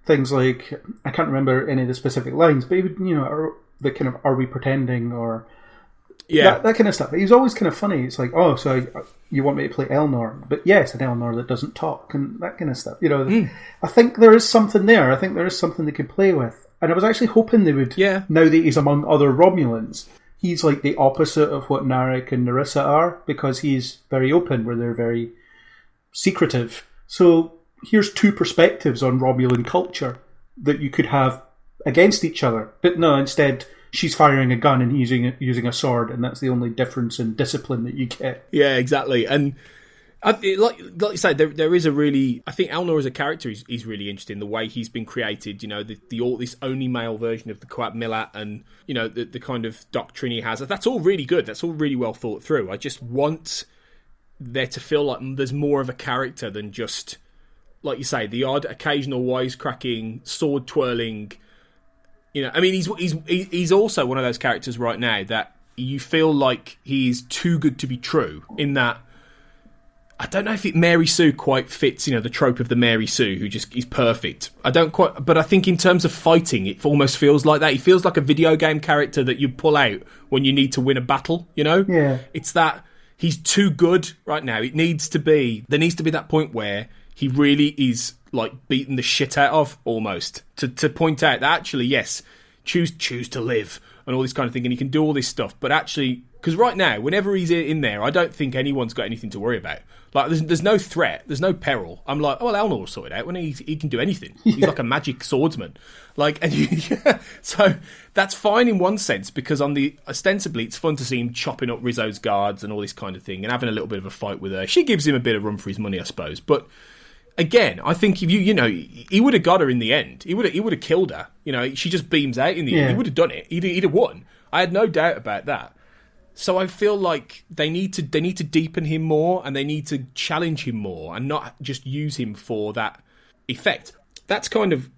things like, I can't remember any of the specific lines, but he would, you know, the kind of, are we pretending, or that kind of stuff. He's always kind of funny. It's like, oh, so you want me to play Elnor, but yes, an Elnor that doesn't talk, and that kind of stuff. You know, I think there is something there. I think there is something they could play with. And I was actually hoping they would, now that he's among other Romulans, he's like the opposite of what Narek and Narissa are, because he's very open, where they're very secretive. So here's two perspectives on Romulan culture that you could have against each other. But no, instead, she's firing a gun and he's using a sword, and that's the only difference in discipline that you get. Yeah, exactly. And like you say, there is a really... I think Elnor as a character is really interesting. The way he's been created, you know, this only male version of the Quat Millat, and, you know, the kind of doctrine he has. That's all really good. That's all really well thought through. I just want there to feel like there's more of a character than just, like you say, the odd occasional wisecracking, sword twirling. You know, I mean, he's also one of those characters right now that you feel like he's too good to be true, in that I don't know if Mary Sue quite fits, you know, the trope of the Mary Sue who just is perfect. I don't quite, but I think in terms of fighting, it almost feels like that. He feels like a video game character that you pull out when you need to win a battle, you know? Yeah. It's that he's too good right now. There needs to be that point where he really is like beaten the shit out of, almost, to point out that actually, yes, choose to live and all this kind of thing, and he can do all this stuff, but actually, because right now, whenever he's in there, I don't think anyone's got anything to worry about. Like, there's no threat, there's no peril. I'm like, oh, well, Elnor will sort it out when he can do anything. He's like a magic swordsman. Like, and so that's fine in one sense, because ostensibly it's fun to see him chopping up Rizzo's guards and all this kind of thing, and having a little bit of a fight with her. She gives him a bit of run for his money, I suppose. But again, I think if you know, he would have got her in the end. He would have killed her. You know, she just beams out in the end. He would have done it. He'd have won. I had no doubt about that. So I feel like they need to deepen him more, and they need to challenge him more, and not just use him for that effect. That's kind of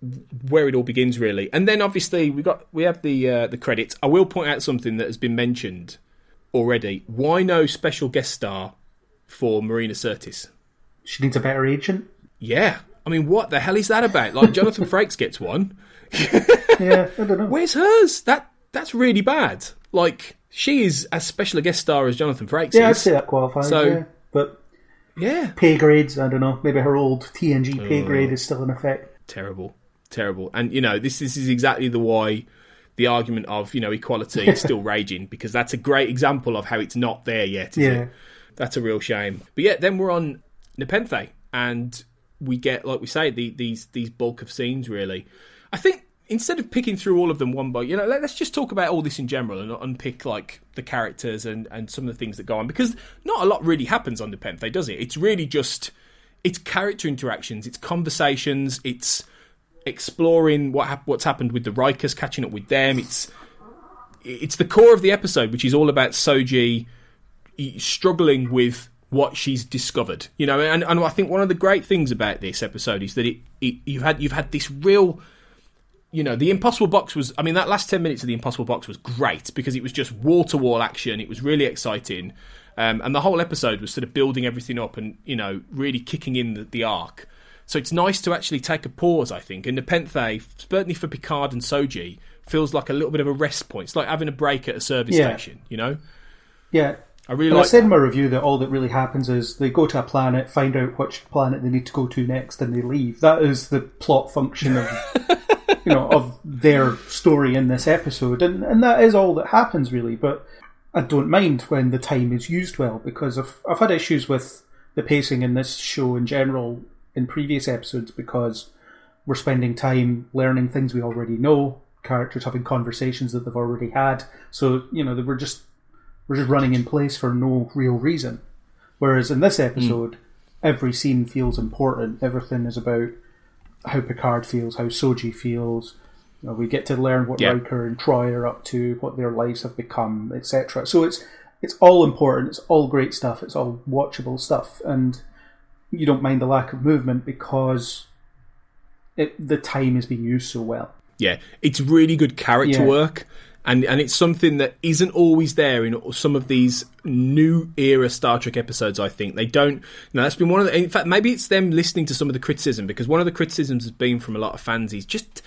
where it all begins, really. And then obviously we have the credits. I will point out something that has been mentioned already. Why no special guest star for Marina Sirtis? She needs a better agent. Yeah, I mean, what the hell is that about? Like, Jonathan Frakes gets one. Yeah, I don't know. Where's hers? That's really bad. Like, she is as special a guest star as Jonathan Frakes Yeah, is. I'd say that qualifies. So, yeah. But pay grades, I don't know. Maybe her old TNG pay grade is still in effect. Terrible. And, you know, this is exactly the argument of, you know, equality is still raging, because that's a great example of how it's not there yet, is it? That's a real shame. But yeah, then we're on Nepenthe, and we get, like we say, these bulk of scenes, really. I think instead of picking through all of them one by, you know, let's just talk about all this in general and unpick, like, the characters and some of the things that go on, because not a lot really happens on Nepenthe, does it? It's really just, it's character interactions, it's conversations, it's exploring what's happened with the Rikers, catching up with them. It's the core of the episode, which is all about Soji struggling with what she's discovered, you know. And I think one of the great things about this episode is that you've had this real, you know, the Impossible Box was, I mean, that last 10 minutes of the Impossible Box was great, because it was just wall-to-wall action. It was really exciting. And the whole episode was sort of building everything up and, you know, really kicking in the arc. So it's nice to actually take a pause, I think. And Nepenthe, certainly for Picard and Soji, feels like a little bit of a rest point. It's like having a break at a service station, you know? Yeah. I said in my review that all that really happens is they go to a planet, find out which planet they need to go to next, and they leave. That is the plot function of you know, of their story in this episode, and that is all that happens, really. But I don't mind when the time is used well, because I've had issues with the pacing in this show in general in previous episodes, because we're spending time learning things we already know, characters having conversations that they've already had. So, you know, we're just running in place for no real reason. Whereas in this episode, every scene feels important. Everything is about how Picard feels, how Soji feels. You know, we get to learn what Riker and Troy are up to, what their lives have become, etc. So it's all important, it's all great stuff, it's all watchable stuff, and you don't mind the lack of movement because the time is being used so well. Yeah, it's really good character work, and it's something that isn't always there in some of these new era Star Trek episodes. I think they don't. That's been one of the. In fact, maybe it's them listening to some of the criticism, because one of the criticisms has been from a lot of fans is just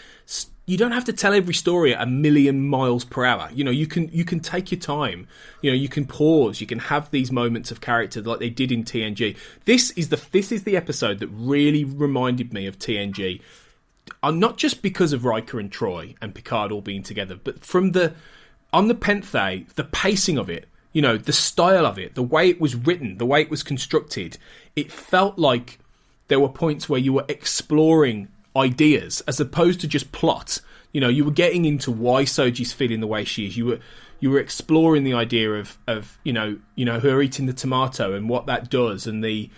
you don't have to tell every story at 1,000,000 miles per hour. You can take your time. You can pause. You can have these moments of character like they did in TNG. This is the episode that really reminded me of TNG. Not just because of Riker and Troy and Picard all being together, but on the Nepenthe, the pacing of it, the style of it, the way it was written, the way it was constructed, it felt like there were points where you were exploring ideas as opposed to just plot. You were getting into why Soji's feeling the way she is. You were exploring the idea of her eating the tomato and what that does, and the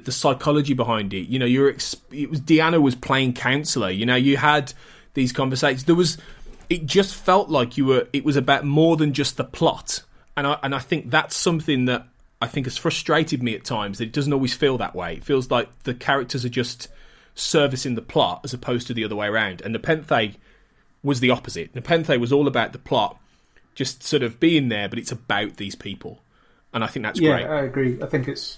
psychology behind it. It was Deanna was playing counselor. You had these conversations. It just felt like it was about more than just the plot. And I think that's something that I think has frustrated me at times. That it doesn't always feel that way. It feels like the characters are just servicing the plot as opposed to the other way around. And Nepenthe was the opposite. Nepenthe was all about the plot, just sort of being there, but it's about these people. And I think that's great. Yeah, I agree. I think it's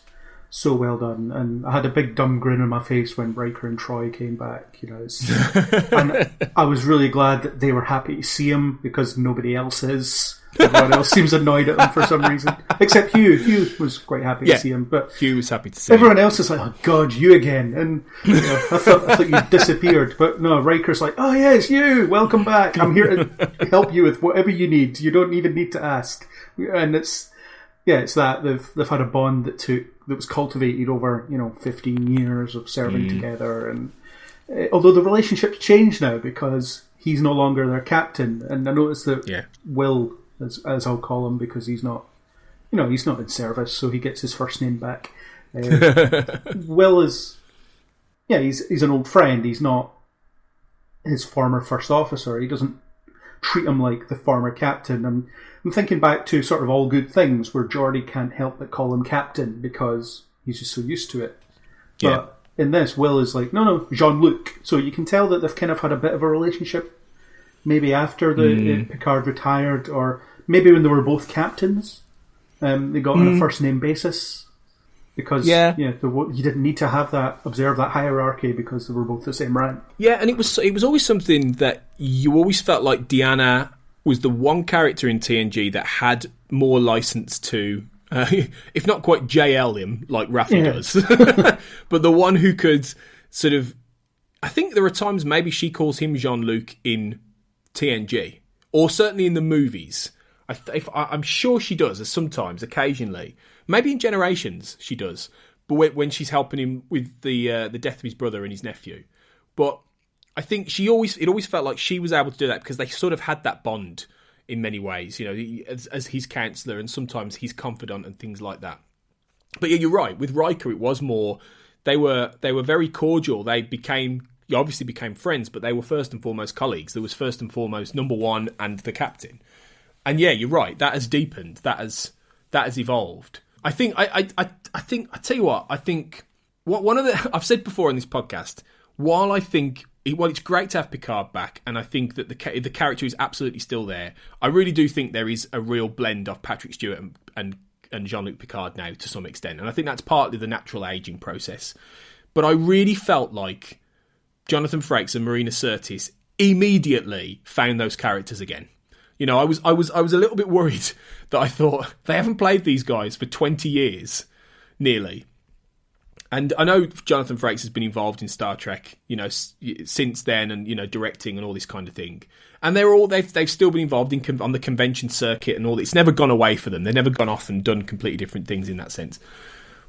so well done, and I had a big dumb grin on my face when Riker and Troy came back. And I was really glad that they were happy to see him, because nobody else is. Everyone else seems annoyed at him for some reason, except Hugh. Hugh was quite happy to see him, but Hugh was happy to see everyone him. else is like, "Oh God, you again!" And I thought you disappeared, but no. Riker's like, "Oh yes, you, welcome back. I'm here to help you with whatever you need. You don't even need to ask." And it's that they've had a bond that was cultivated over 15 years of serving together, and although the relationship's changed now because he's no longer their captain, and I noticed that Will, as I'll call him, because he's not in service, so he gets his first name back. Will is he's an old friend. He's not his former first officer. He doesn't treat him like the former captain. I'm thinking back to sort of All Good Things, where Geordi can't help but call him captain because he's just so used to it. But in this, Will is like, no, Jean-Luc. So you can tell that they've kind of had a bit of a relationship, maybe after Picard retired, or maybe when they were both captains, they got on a first name basis, because you didn't need to observe that hierarchy because they were both the same rank. Yeah, and it was always something that you always felt like Deanna was the one character in TNG that had more license to, if not quite JL him like Raffi does, but the one who could sort of. I think there are times maybe she calls him Jean-Luc in TNG, or certainly in the movies. I'm sure she does, sometimes, occasionally. Maybe in Generations she does, but when she's helping him with the death of his brother and his nephew. But I think it always felt like she was able to do that because they sort of had that bond in many ways, as his counsellor and sometimes his confidant and things like that. But yeah, you're right. With Riker, it was more. They were very cordial. They obviously became friends, but they were first and foremost colleagues. There was first and foremost number one and the captain. And yeah, you're right. That has deepened. That has evolved. I think. I tell you what. I think one of the I've said before on this podcast. While I think it's great to have Picard back, and I think that the character is absolutely still there. I really do think there is a real blend of Patrick Stewart and Jean-Luc Picard now to some extent, and I think that's partly the natural aging process. But I really felt like Jonathan Frakes and Marina Sirtis immediately found those characters again. I was a little bit worried that I thought they haven't played these guys for 20 years, nearly. And I know Jonathan Frakes has been involved in Star Trek, since then, and directing and all this kind of thing. And they've still been involved on the convention circuit and all that. It's never gone away for them. They've never gone off and done completely different things in that sense.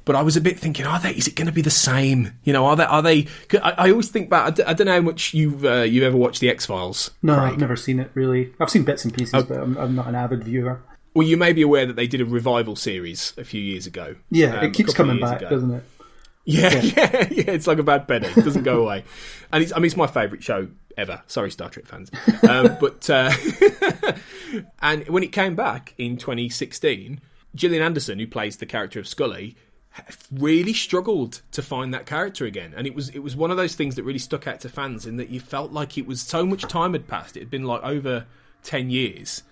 But I was a bit thinking, is it going to be the same? Are they? I always think back. I don't know how much you've ever watched the X-Files. No, Craig. I've never seen it really. I've seen bits and pieces, but I'm not an avid viewer. Well, you may be aware that they did a revival series a few years ago. Yeah, it keeps coming back, doesn't it? Yeah. It's like a bad penny. It doesn't go away. And it's my favourite show ever. Sorry, Star Trek fans. And when it came back in 2016, Gillian Anderson, who plays the character of Scully, really struggled to find that character again, and it was one of those things that really stuck out to fans in that you felt like it was so much time had passed. It had been like over 10 years,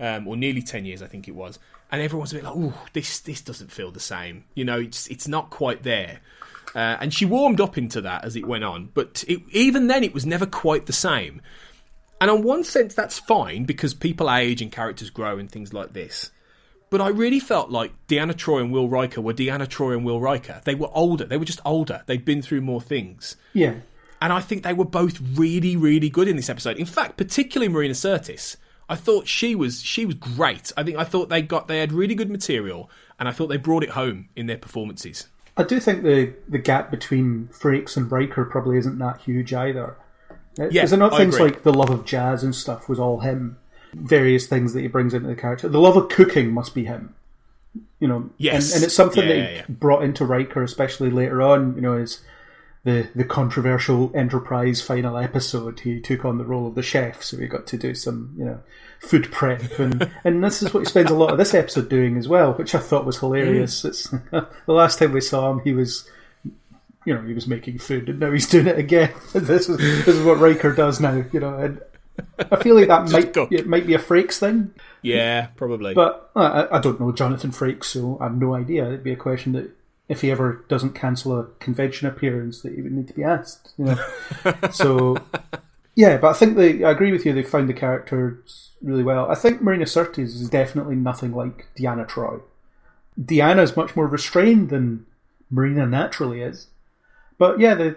or nearly 10 years, I think it was, and everyone's a bit like, "Oh, this doesn't feel the same." You know, it's not quite there. And she warmed up into that as it went on, but even then, it was never quite the same. And on one sense, that's fine because people age and characters grow and things like this. But I really felt like Deanna Troi and Will Riker were Deanna Troi and Will Riker. They were older. They were just older. They'd been through more things. Yeah. And I think they were both really, really good in this episode. In fact, particularly Marina Sirtis. I thought she was great. I thought they had really good material, and I thought they brought it home in their performances. I do think the gap between Frakes and Riker probably isn't that huge either. Yeah, is it not I things agree. like the love of jazz and stuff was all him? Various things that he brings into the character. The love of cooking must be him. You know, Yes. and it's something that Yeah. he brought into Riker, especially later on. You know, is the controversial Enterprise final episode. He took on the role of the chef, so he got to do some, you know, food prep, and this is what he spends a lot of this episode doing as well, which I thought was hilarious. It's the last time we saw him, he was making food, and now he's doing it again. This is what Riker does now, you know. And I feel like that might be a Frakes thing. Yeah, probably. But I don't know Jonathan Frakes, so I have no idea. It'd be a question that if he ever doesn't cancel a convention appearance, that he would need to be asked. You know? So yeah, but I think I agree with you. They found the characters really well. I think Marina Sirtis is definitely nothing like Deanna Troi. Deanna is much more restrained than Marina naturally is. But yeah,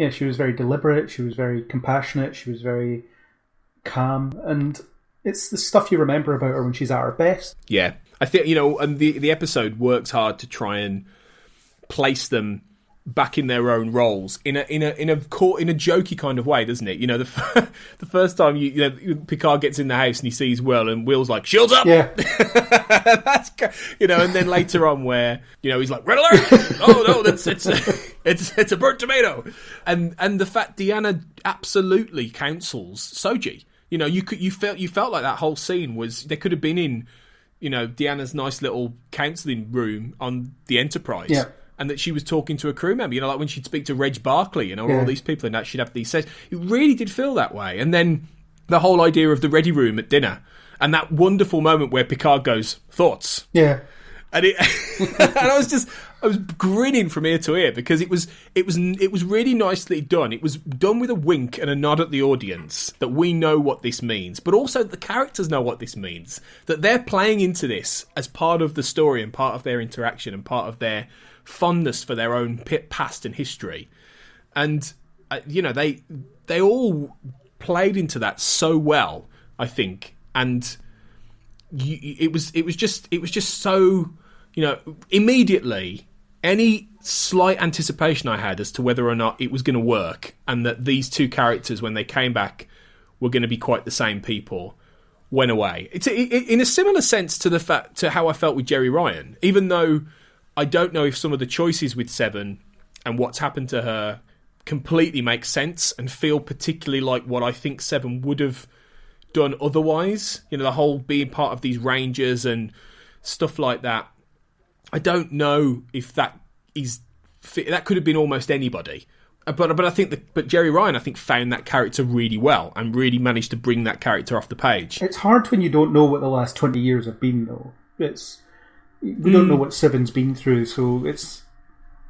she was very deliberate. She was very compassionate. She was very calm, and it's the stuff you remember about her when she's at her best. Yeah, I think, you know, and the episode works hard to try and place them back in their own roles in a jokey kind of way, doesn't it? You know, the first time Picard gets in the house and he sees Will, and Will's like, "Shields up!" Yeah, that's, you know. And then later on, where, you know, he's like, "Red alert!" Oh no, it's a burnt tomato. And the fact Deanna absolutely counsels Soji. You know, you felt like that whole scene was, they could have been in, you know, Deanna's nice little counselling room on the Enterprise. Yeah. And that she was talking to a crew member, you know, like when she'd speak to Reg Barclay, you know, Yeah. all these people, and that she'd have these sets. It really did feel that way. And then the whole idea of the ready room at dinner, and that wonderful moment where Picard goes, "Thoughts?" yeah. And and I was grinning from ear to ear, because it was really nicely done. It was done with a wink and a nod at the audience that we know what this means, but also the characters know what this means, that they're playing into this as part of the story and part of their interaction and part of their fondness for their own past and history. And you know, they all played into that so well, I think. And it was just so, you know, immediately any slight anticipation I had as to whether or not it was going to work, and that these two characters, when they came back, were going to be quite the same people, went away. It's in a similar sense to how I felt with Jeri Ryan, even though I don't know if some of the choices with Seven and what's happened to her completely make sense and feel particularly like what I think Seven would have done otherwise. You know, the whole being part of these Rangers and stuff like that. I don't know if that could have been almost anybody. But I think but Jeri Ryan, I think, found that character really well and really managed to bring that character off the page. It's hard when you don't know what the last 20 years have been, though. We don't know what Seven's been through, so it's,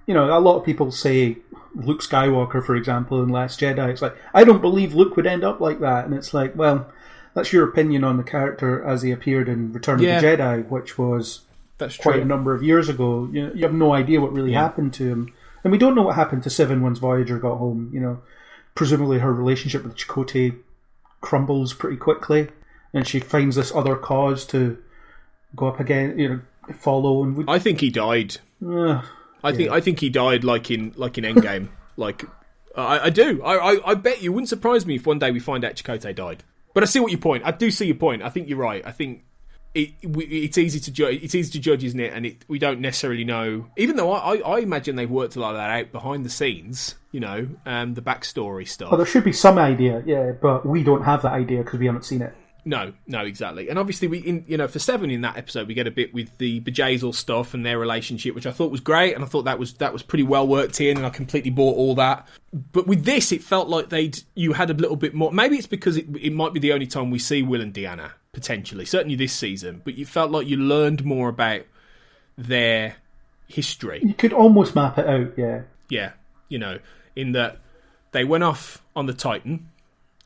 you know, a lot of people say Luke Skywalker, for example, in Last Jedi. It's like, I don't believe Luke would end up like that, and it's like, well, that's your opinion on the character as he appeared in Return of the Jedi, which was quite a number of years ago. You have no idea what really happened to him. And we don't know what happened to Seven once Voyager got home. You know, presumably her relationship with Chakotay crumbles pretty quickly, and she finds this other cause to go up again, you know, follow. And I think he died. I think he died like in Endgame. Like I do. I bet you wouldn't surprise me if one day we find out Chakotay died. But I see what your point. I do see your point. I think you're right. I think it's easy to judge. It's easy to judge, isn't it? And we don't necessarily know. Even though I imagine they've worked a lot of that out behind the scenes. You know, the backstory stuff. Well, there should be some idea, yeah, but we don't have that idea because we haven't seen it. No, exactly. And obviously, for Seven in that episode, we get a bit with the Bjayzl stuff and their relationship, which I thought was great, and I thought that was pretty well worked in, and I completely bought all that. But with this, it felt like you had a little bit more. Maybe it's because it might be the only time we see Will and Deanna, potentially, certainly this season. But you felt like you learned more about their history. You could almost map it out, yeah. Yeah, in that they went off on the Titan,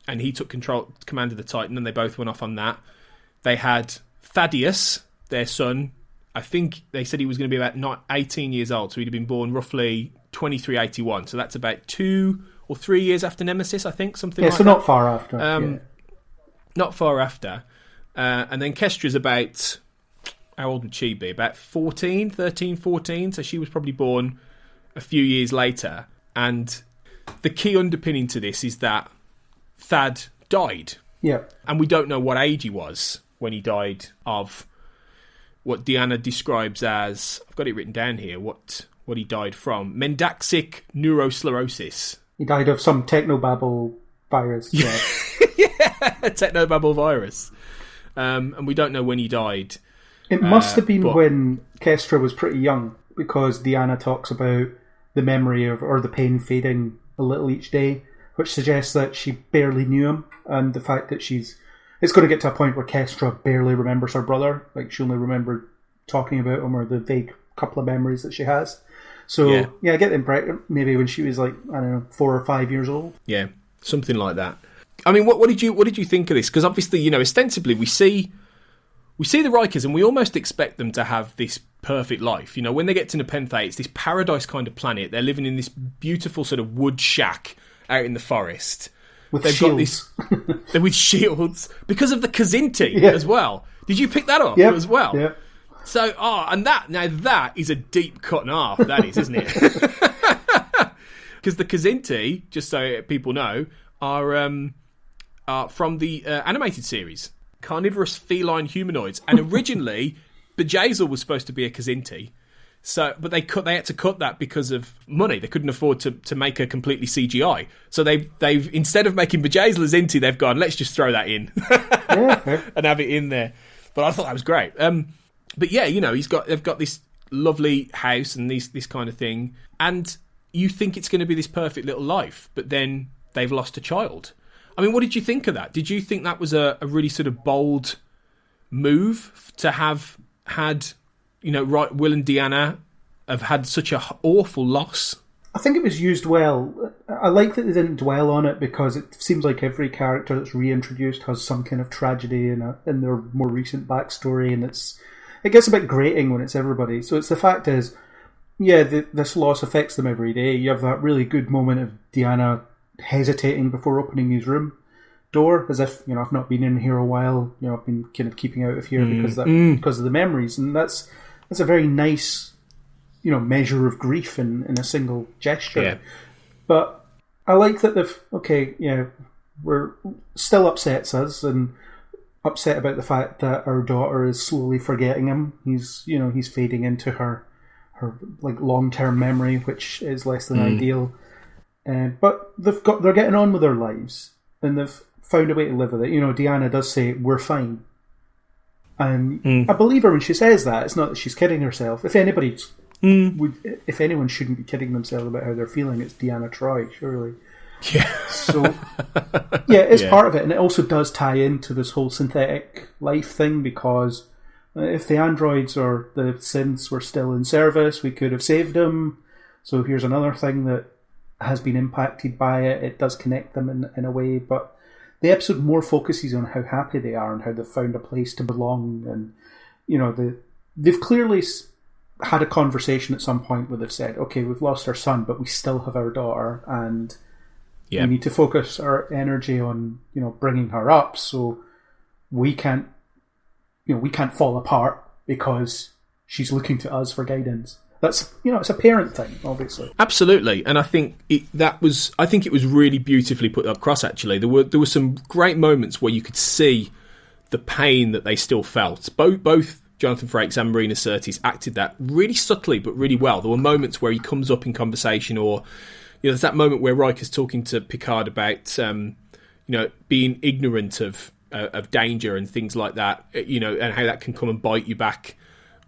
and he took command of the Titan, and they both went off on that. They had Thaddeus, their son. I think they said he was going to be about 18 years old, so he'd have been born roughly 2381. So that's about 2 or 3 years after Nemesis, I think, something like that. Yeah, so not far after. Not far after. And then Kestra's about... How old would she be? About 13, 14. So she was probably born a few years later. And the key underpinning to this is that Thad died. Yeah. And we don't know what age he was when he died of what Deanna describes as, I've got it written down here, what he died from. Mendaxic neurosclerosis. He died of some technobabble virus. Yeah, technobabble virus. And we don't know when he died. It must have been when Kestra was pretty young, because Deanna talks about the memory or the pain fading a little each day, which suggests that she barely knew him, and the fact that it's going to get to a point where Kestra barely remembers her brother, like she only remembered talking about him or the vague couple of memories that she has. So yeah I get the impression maybe when she was like, I don't know, 4 or 5 years old. Yeah, something like that. I mean, what did you think of this? Because obviously, ostensibly we see the Rikers and we almost expect them to have this perfect life. When they get to Nepenthe, it's this paradise kind of planet. They're living in this beautiful sort of wood shack out in the forest. They've shields. They're with shields because of the Kzinti as well. Did you pick that up as well? Yeah. So, that is a deep cut and a half, that is, isn't it? Because the Kzinti, just so people know, are from the animated series. Carnivorous feline humanoids. And originally, Bjayzl was supposed to be a Kzinti. So, but they had to cut that because of money. They couldn't afford to make her completely CGI. So they've instead of making Bjayzl a Kzinti, they've gone, let's just throw that in and have it in there. But I thought that was great. But yeah, they've got this lovely house and this kind of thing, and you think it's going to be this perfect little life, but then they've lost a child. I mean, what did you think of that? Did you think that was a really sort of bold move to have had, Will and Deanna have had such an awful loss? I think it was used well. I like that they didn't dwell on it, because it seems like every character that's reintroduced has some kind of tragedy in their more recent backstory, and it gets a bit grating when it's everybody. So the fact is, this loss affects them every day. You have that really good moment of Deanna hesitating before opening his room door, as if, I've not been in here a while, I've been kind of keeping out of here because of the memories, and that's a very nice, measure of grief in a single gesture. Yeah. But I like that we're still upsets us, and upset about the fact that our daughter is slowly forgetting him. He's fading into her like long-term memory, which is less than ideal. But they're getting on with their lives, and they've found a way to live with it. Deanna does say, "We're fine," and I believe her when she says that. It's not that she's kidding herself. If anyone shouldn't be kidding themselves about how they're feeling, it's Deanna Troi, surely. Yeah. So, it's part of it, and it also does tie into this whole synthetic life thing, because if the androids or the synths were still in service, we could have saved them. So here's another thing that has been impacted by it. It does connect them in a way, but the episode more focuses on how happy they are and how they've found a place to belong, and they've clearly had a conversation at some point where they've said, okay, we've lost our son, but we still have our daughter, and we need to focus our energy on bringing her up, so we can't fall apart because she's looking to us for guidance. That's it's a parent thing, obviously. Absolutely, and I think it was really beautifully put across. Actually, there were some great moments where you could see the pain that they still felt. Both Jonathan Frakes and Marina Sirtis acted that really subtly but really well. There were moments where he comes up in conversation, or there's that moment where Riker's talking to Picard about being ignorant of of danger and things like that, and how that can come and bite you back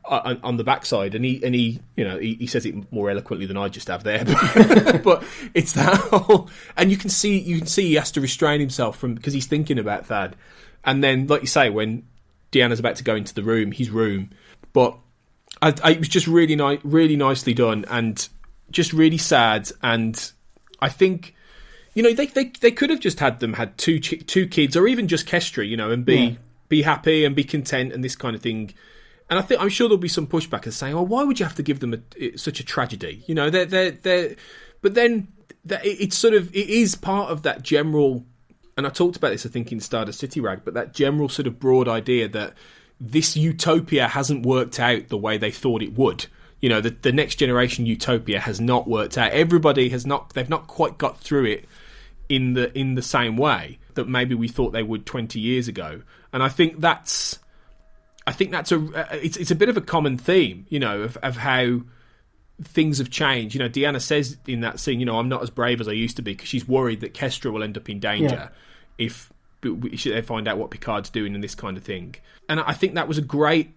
on the backside. And he says it more eloquently than I just have there, but it's that whole, and you can see he has to restrain himself because he's thinking about Thad. And then, like you say, when Deanna's about to go into his room, but it was just really nicely done, and just really sad. And I think, they could have just had two kids, or even just Kestra, and be happy and be content and this kind of thing. And I'm sure there'll be some pushback and saying, "Oh, why would you have to give them such a tragedy?" But then it is part of that general. And I talked about this, I think, in Stardust City Rag, but that general sort of broad idea that this utopia hasn't worked out the way they thought it would. The next generation utopia has not worked out. Everybody they've not quite got through it in the same way that maybe we thought they would 20 years ago. And I think that's it's a bit of a common theme, of how things have changed. Deanna says in that scene, I'm not as brave as I used to be, because she's worried that Kestra will end up in danger if they find out what Picard's doing and this kind of thing. And I think that's a great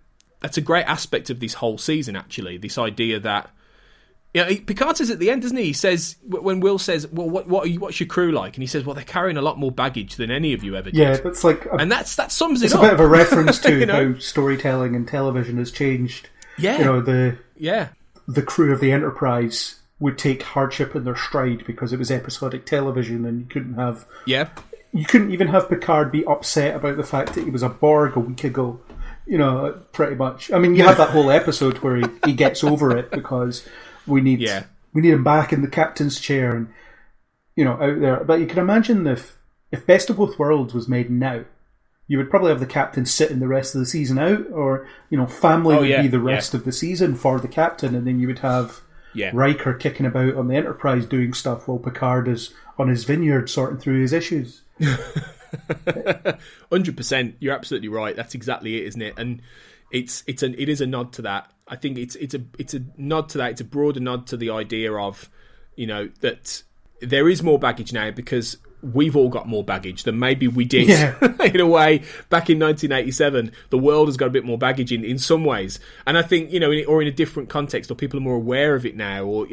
aspect of this whole season, actually, this idea that Picard says at the end, doesn't he? He says, when Will says, "Well, what's your crew like?" And he says, "Well, they're carrying a lot more baggage than any of you ever did." Yeah, that's like, and that sums it it's up. It's a bit of a reference to how storytelling and television has changed. Yeah, the crew of the Enterprise would take hardship in their stride because it was episodic television, and you couldn't even have Picard be upset about the fact that he was a Borg a week ago. Pretty much. I mean, you have that whole episode where he gets over it because we need him back in the captain's chair and out there. But you can imagine if Best of Both Worlds was made now, you would probably have the captain sitting the rest of the season out, or family would be the rest of the season for the captain, and then you would have Riker kicking about on the Enterprise doing stuff while Picard is on his vineyard sorting through his issues. 100%. You're absolutely right. That's exactly it, isn't it? And it is a nod to that. I think it's a nod to that. It's a broader nod to the idea of that there is more baggage now because we've all got more baggage than maybe we did in a way back in 1987. The world has got a bit more baggage in some ways, and I think or in a different context, or people are more aware of it now, or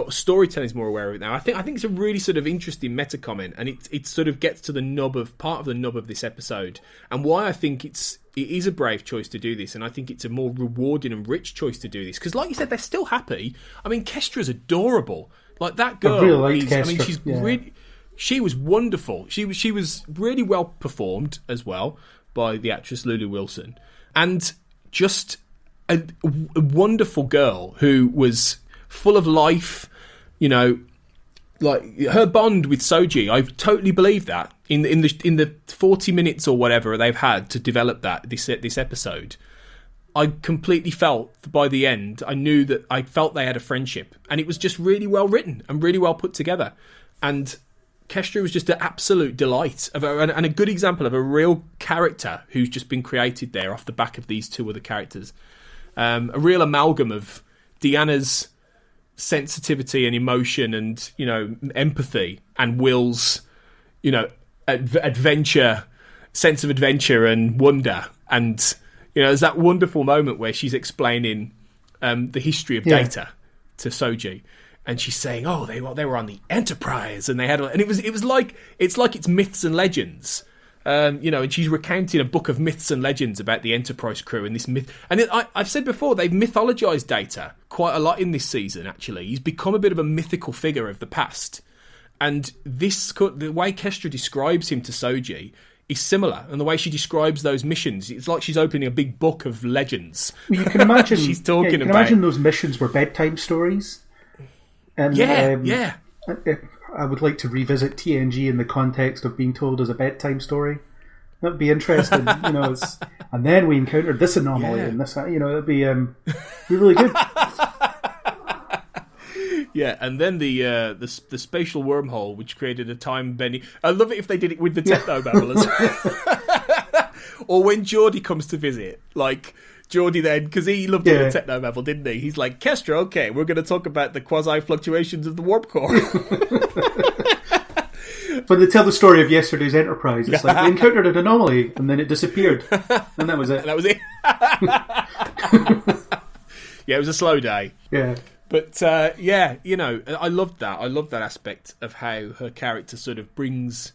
storytelling is more aware of it now. I think it's a really sort of interesting meta comment, and it sort of gets to part of the nub of this episode, and why I think it is a brave choice to do this, and I think it's a more rewarding and rich choice to do this, because like you said, they're still happy. I mean, Kestra's adorable. Like, that girl, she's really. She was wonderful. She was really well performed as well by the actress Lulu Wilson, and just a wonderful girl who was full of life. Like her bond with Soji, I totally believe that in the 40 minutes or whatever they've had to develop this episode. I completely felt by the end, I felt they had a friendship, and it was just really well written and really well put together. And Kestra was just an absolute delight and a good example of a real character who's just been created there off the back of these two other characters. A real amalgam of Deanna's sensitivity and emotion and empathy, and Will's adventure, sense of adventure and wonder. And there's that wonderful moment where she's explaining the history of Data to Soji. And she's saying, "Oh, they were on the Enterprise, and they had," and it's like it's myths and legends, and she's recounting a book of myths and legends about the Enterprise crew and this myth. And I've said before, they've mythologized Data quite a lot in this season. Actually, he's become a bit of a mythical figure of the past, and the way Kestra describes him to Soji is similar, and the way she describes those missions, it's like she's opening a big book of legends. Well, you can imagine she's talking you can about. Imagine those missions were bedtime stories. And, I would like to revisit TNG in the context of being told as a bedtime story. That'd be interesting, and then we encountered this anomaly and this, that'd be really good. Yeah, and then the spatial wormhole, which created a time bending. I love it if they did it with the techno babblers, or when Geordie comes to visit, like. Geordie then, because he loved all the techno babble, didn't he? He's like, "Kestra, okay, we're going to talk about the quasi fluctuations of the warp core." When they tell the story of yesterday's Enterprise, it's like they encountered an anomaly and then it disappeared, and that was it. That was it. Yeah, it was a slow day. Yeah. But I loved that. I loved that aspect of how her character sort of brings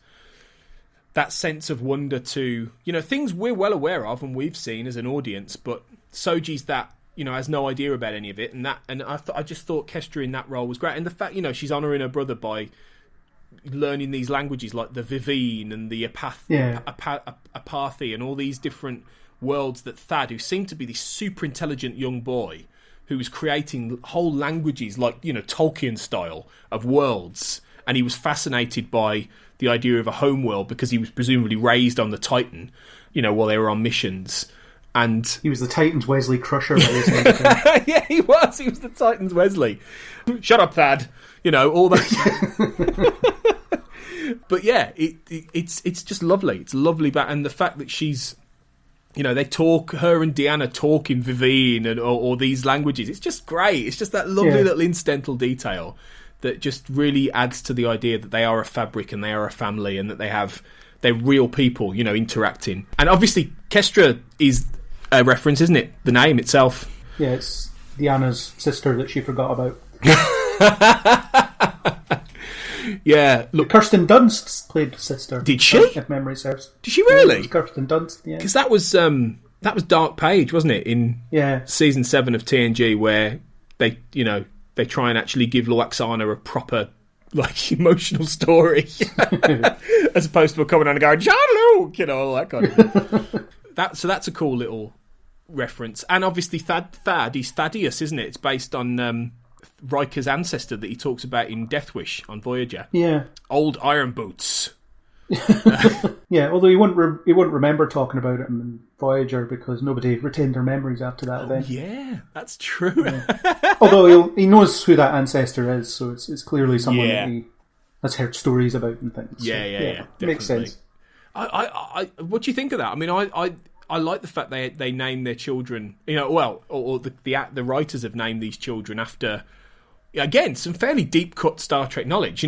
that sense of wonder to, things we're well aware of and we've seen as an audience, but Soji's that, has no idea about any of it, and I just thought Kestra in that role was great, and the fact, she's honouring her brother by learning these languages like the Vivine and the Apathi and all these different worlds that Thad, who seemed to be this super intelligent young boy who was creating whole languages like, Tolkien style of worlds, and he was fascinated by the idea of a home world because he was presumably raised on the Titan, while they were on missions. And he was the Titan's Wesley Crusher. By the yeah, he was the Titan's Wesley. Shut up, Thad. All that. But yeah, it's just lovely. It's lovely, and the fact that she's, they talk, her and Deanna talk in Vivine or these languages. It's just great. It's just that lovely little incidental detail that just really adds to the idea that they are a fabric and they are a family and that they're real people, interacting. And obviously, Kestra is a reference, isn't it? The name itself. Yeah, it's Deanna's sister that she forgot about. Yeah, look, Kirsten Dunst played sister. Did she? If memory serves. Did she really? Kirsten Dunst. Yeah, because that was Dark Page, wasn't it? In season 7 of TNG, where they try and actually give Loaxana a proper emotional story, as opposed to coming on and going Jean-Luc, all that kind of thing. So that's a cool little reference, and obviously Thad is Thaddeus, isn't it? It's based on Riker's ancestor that he talks about in Death Wish on Voyager. Yeah, old Iron Boots. Yeah, although he wouldn't remember talking about it in Voyager because nobody retained their memories after that event. Yeah, that's true. Yeah. Although he knows who that ancestor is, so it's clearly someone that he has heard stories about and things. Yeah, makes sense. What do you think of that? I mean, I like the fact they name their children, or the writers have named these children after, again, some fairly deep cut Star Trek knowledge.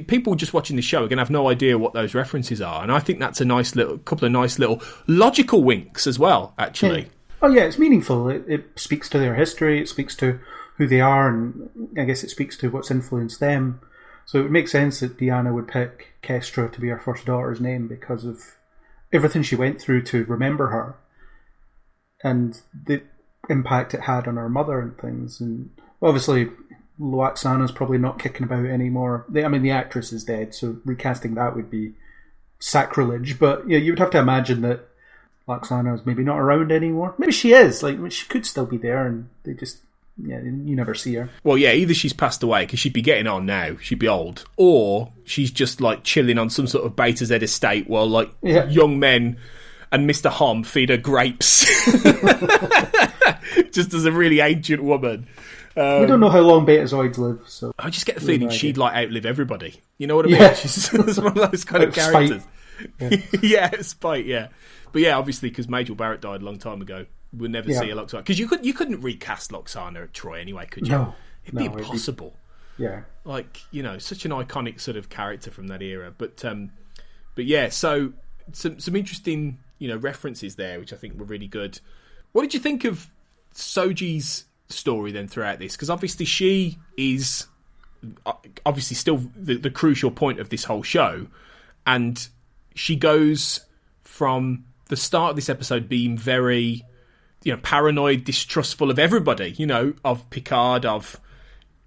People just watching the show are going to have no idea what those references are, and I think that's a couple of nice little logical winks as well. Actually, yeah. Oh yeah, it's meaningful. It speaks to their history. It speaks to who they are, and I guess it speaks to what's influenced them. So it would make sense that Deanna would pick Kestra to be her first daughter's name because of everything she went through to remember her, and the impact it had on her mother and things. And obviously, Loaxana's probably not kicking about anymore. The actress is dead, so recasting that would be sacrilege. But you would have to imagine that Loaxana is maybe not around anymore. Maybe she is. She could still be there, and they just you never see her. Well, yeah, either she's passed away because she'd be getting on now, she'd be old, or she's just chilling on some sort of Beta Z estate while young men and Mr. Hom feed her grapes, just as a really ancient woman. We don't know how long Betazoids live, so I just get the feeling she'd outlive everybody. You know what I mean? Yeah. She's one of those kind of characters. Spite. Spite. Yeah, but yeah, obviously because Majel Barrett died a long time ago, we'll never see a Loxana, because you couldn't recast Loxana at Troy anyway, could you? No, it'd be impossible. Yeah, such an iconic sort of character from that era. But yeah, so some interesting references there, which I think were really good. What did you think of Soji's story then throughout this? Because obviously she is still the crucial point of this whole show, and she goes from the start of this episode being very paranoid, distrustful of everybody, of Picard, of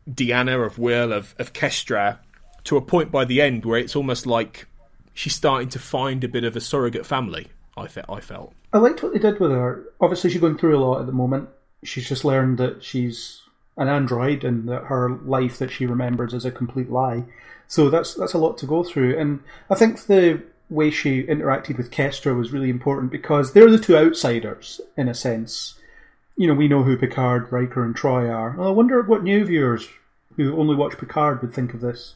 Deanna, of Will, of Kestra, to a point by the end where it's almost like she's starting to find a bit of a surrogate family. I felt I liked what they did with her. Obviously she's going through a lot at the moment. She's just learned that she's an android and that her life that she remembers is a complete lie. So that's a lot to go through. And I think the way she interacted with Kestra was really important because they're the two outsiders, in a sense. We know who Picard, Riker and Troy are. Well, I wonder what new viewers who only watch Picard would think of this.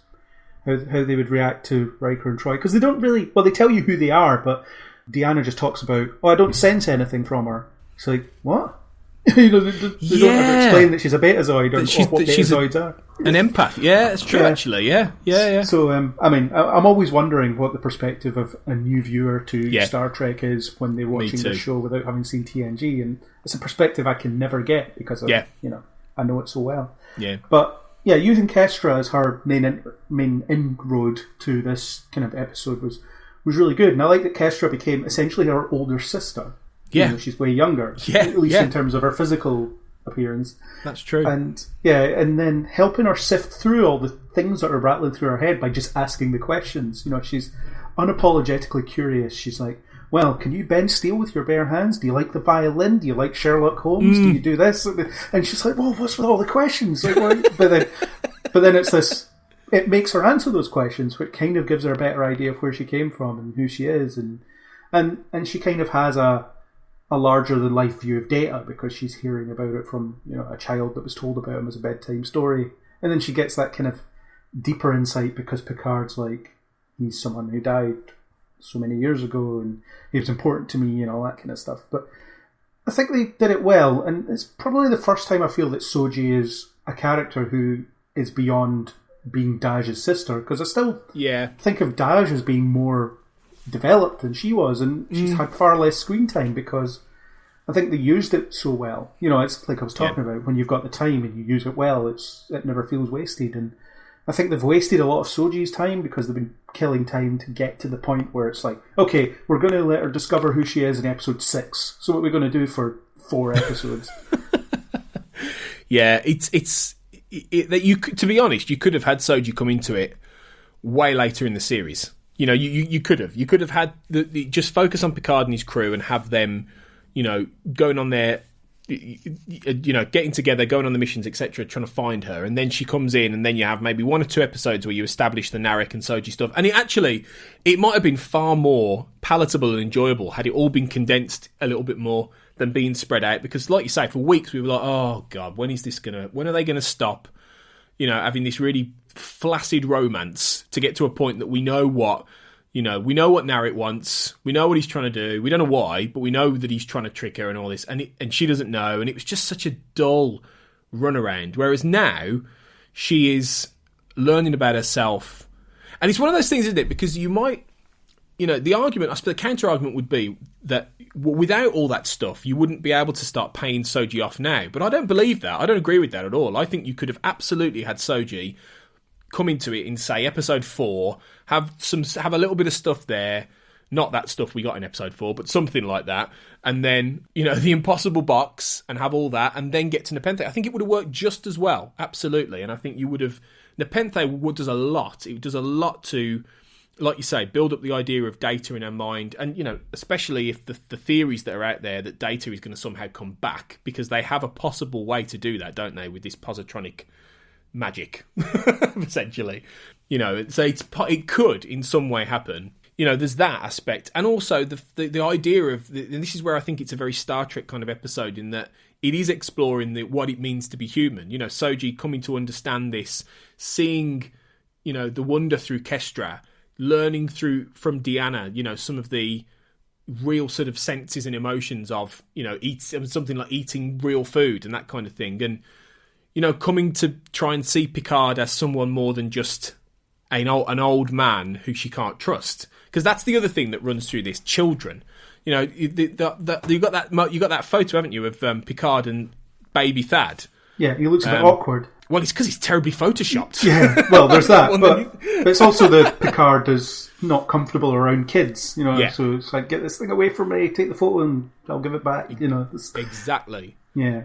How they would react to Riker and Troy. Because they don't really... Well, they tell you who they are, but Deanna just talks about, I don't sense anything from her. It's like, what? They don't ever explain that she's a betazoid or what betazoids are. An empath. Yeah, it's true, actually. Yeah. So, I'm always wondering what the perspective of a new viewer to Star Trek is when they're watching the show without having seen TNG, and it's a perspective I can never get because I know it so well. Yeah. But yeah, using Kestra as her main inroad to this kind of episode was really good, and I like that Kestra became essentially her older sister. Yeah, she's way younger. Yeah, at least in terms of her physical appearance. That's true. And then helping her sift through all the things that are rattling through her head by just asking the questions. She's unapologetically curious. She's like, well, can you bend steel with your bare hands? Do you like the violin? Do you like Sherlock Holmes? Do you do this? And she's like, well, what's with all the questions? Like, but then it's this. It makes her answer those questions, which kind of gives her a better idea of where she came from and who she is, and she kind of has a larger than life view of Data because she's hearing about it from a child that was told about him as a bedtime story, and then she gets that kind of deeper insight because Picard's like, he's someone who died so many years ago and he was important to me and all that kind of stuff. But I think they did it well, and it's probably the first time I feel that Soji is a character who is beyond being Daj's sister, because I still think of Daj as being more developed than she was, and she's had far less screen time because I think they used it so well. It's like I was talking about, when you've got the time and you use it well, it never feels wasted. And I think they've wasted a lot of Soji's time because they've been killing time to get to the point where it's like, okay, we're going to let her discover who she is in episode 6. So what are we going to do for 4 episodes? Yeah, to be honest, you could have had Soji come into it way later in the series. You could have had just focus on Picard and his crew and have them, going on their, getting together, going on the missions, etc., trying to find her, and then she comes in, and then you have maybe 1 or 2 episodes where you establish the Narek and Soji stuff, and it might have been far more palatable and enjoyable had it all been condensed a little bit more than being spread out. Because, like you say, for weeks we were like, oh god, when are they gonna stop? Having this really flaccid romance to get to a point that we know what Narek wants, we know what he's trying to do, we don't know why, but we know that he's trying to trick her and all this, and she doesn't know, and it was just such a dull runaround. Whereas now she is learning about herself, and it's one of those things, isn't it? Because you might, the argument, I suppose, the counter argument would be that without all that stuff, you wouldn't be able to start paying Soji off now. But I don't believe that. I don't agree with that at all. I think you could have absolutely had Soji come into it in, say, episode 4, have a little bit of stuff there, not that stuff we got in episode 4, but something like that, and then, the impossible box, and have all that, and then get to Nepenthe. I think it would have worked just as well, absolutely, and I think you would have... Nepenthe does a lot. It does a lot to, like you say, build up the idea of Data in her mind, and, especially if the theories that are out there that Data is going to somehow come back, because they have a possible way to do that, don't they, with this positronic magic, essentially. So it could in some way happen. There's that aspect, and also the idea of and this is where I think it's a very Star Trek kind of episode, in that it is exploring what it means to be human. Soji coming to understand this, seeing the wonder through Kestra, learning from Deanna some of the real sort of senses and emotions of something like eating real food and that kind of thing, and coming to try and see Picard as someone more than just an old man who she can't trust. Because that's the other thing that runs through this. Children. You got that photo, haven't you, of Picard and baby Thad? Yeah, he looks a bit awkward. Well, it's because he's terribly photoshopped. Yeah, well, there's that. but it's also that Picard is not comfortable around kids. So it's like, get this thing away from me, take the photo and I'll give it back. Exactly. Yeah.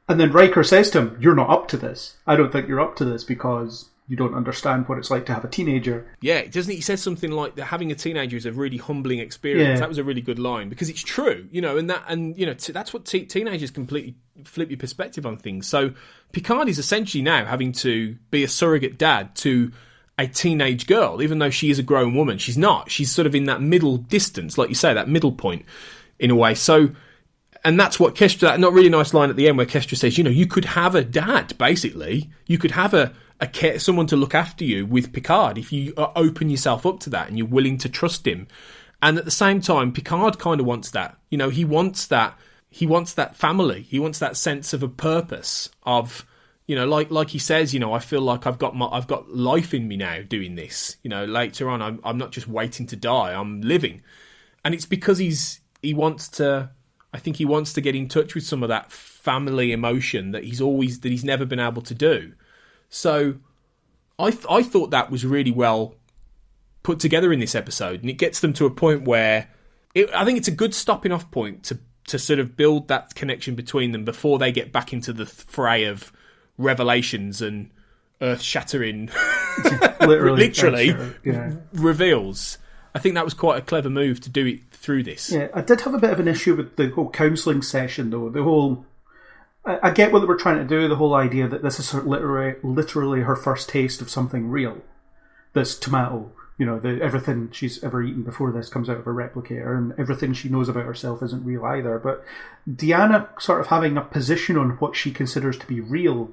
And then Riker says to him, you're not up to this. I don't think you're up to this because you don't understand what it's like to have a teenager. Yeah, doesn't he? He says something like that having a teenager is a really humbling experience. Yeah. That was a really good line, because it's true, that's what teenagers completely flip your perspective on things. So Picard is essentially now having to be a surrogate dad to a teenage girl, even though she is a grown woman. She's not. She's sort of in that middle distance, like you say, that middle point in a way. So... And that's what Kestra, that not really nice line at the end where Kestra says, you could have a dad, basically. You could have someone to look after you with Picard if you open yourself up to that and you're willing to trust him. And at the same time, Picard kind of wants that. He wants that he wants that family. He wants that sense of a purpose of, you know, like he says, you know, I feel like I've got life in me now doing this. You know, later on, I'm not just waiting to die. I'm living, and it's because he wants to. I think he wants to get in touch with some of that family emotion that he's never been able to do. So, I thought that was really well put together in this episode, and it gets them to a point where I think it's a good stopping off point to sort of build that connection between them before they get back into the fray of revelations and earth-shattering, literally reveals. I think that was quite a clever move to do it through this. Yeah, I did have a bit of an issue with the whole counselling session, though. The whole, I get what they were trying to do. The whole idea that this is literally her first taste of something real. This tomato, you know, everything she's ever eaten before this comes out of her replicator, and everything she knows about herself isn't real either. But Deanna sort of having a position on what she considers to be real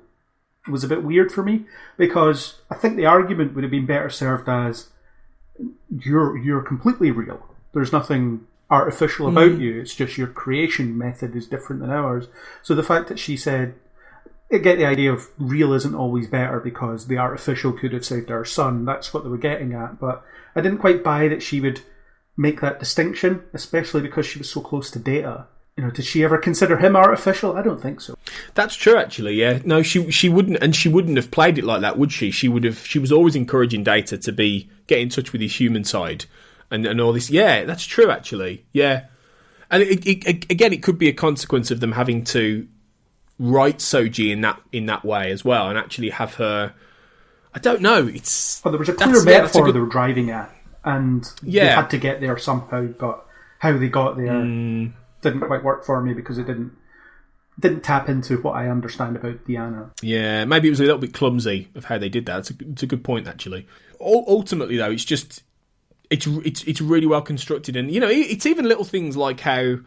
was a bit weird for me, because I think the argument would have been better served as you're completely real. There's nothing artificial about you. It's just your creation method is different than ours. So the fact that she said, I get the idea of real isn't always better because the artificial could have saved our son. That's what they were getting at. But I didn't quite buy that she would make that distinction, especially because she was so close to Data. You know, did she ever consider him artificial? I don't think so. That's true, actually. Yeah, no, she wouldn't, and she wouldn't have played it like that, would she? She was always encouraging Data to get in touch with his human side, and all this. Yeah, that's true, actually. Yeah, and it could be a consequence of them having to write Soji in that way as well, and actually have her. I don't know. Well, there was a clear metaphor they were driving at, and they had to get there somehow. But how they got there didn't quite work for me because it didn't tap into what I understand about Deanna. Yeah, maybe it was a little bit clumsy of how they did that. It's a good point, actually. Ultimately, though, it's really well constructed, and you know, it's even little things like how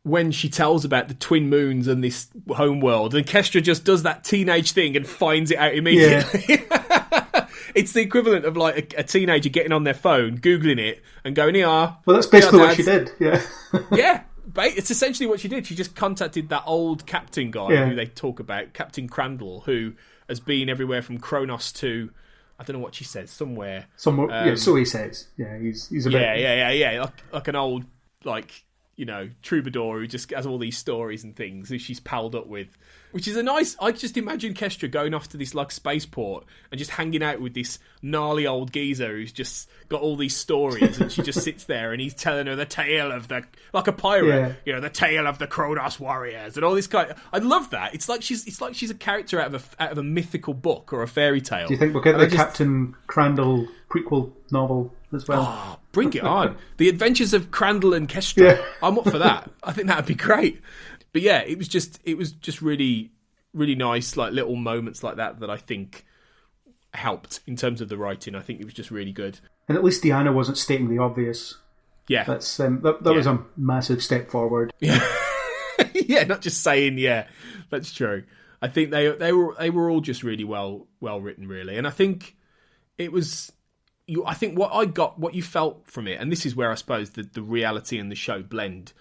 when she tells about the twin moons and this homeworld, and Kestra just does that teenage thing and finds it out immediately. Yeah. It's the equivalent of like a teenager getting on their phone, Googling it, and going, "Here." Well, that's basically what she did. Yeah. Yeah. It's essentially what she did. She just contacted that old captain guy who they talk about, Captain Crandall, who has been everywhere from Kronos to, I don't know what she says, somewhere. Yeah, so he says. Yeah, he's a bit... Yeah. Like an old, like, you know, troubadour who just has all these stories and things who she's palled up with. Which is a nice... I just imagine Kestra going off to this, like, spaceport and just hanging out with this gnarly old geezer who's just got all these stories, and she just sits there and he's telling her the tale of the... Like a pirate, you know, the tale of the Kronos warriors and all this kind of... I love that. It's like she's a character out of a mythical book or a fairy tale. Do you think we'll get the Captain Crandall prequel novel as well? Oh, bring it on. The Adventures of Crandall and Kestra. Yeah. I'm up for that. I think that would be great. But yeah, it was just really, really nice, like little moments like that I think helped in terms of the writing. I think it was just really good. And at least Deanna wasn't stating the obvious. Yeah, that's that was a massive step forward. Yeah, yeah, not just saying that's true. I think they were all just really well written, really, and I think it was. I think what you felt from it, and this is where I suppose the reality and the show blend.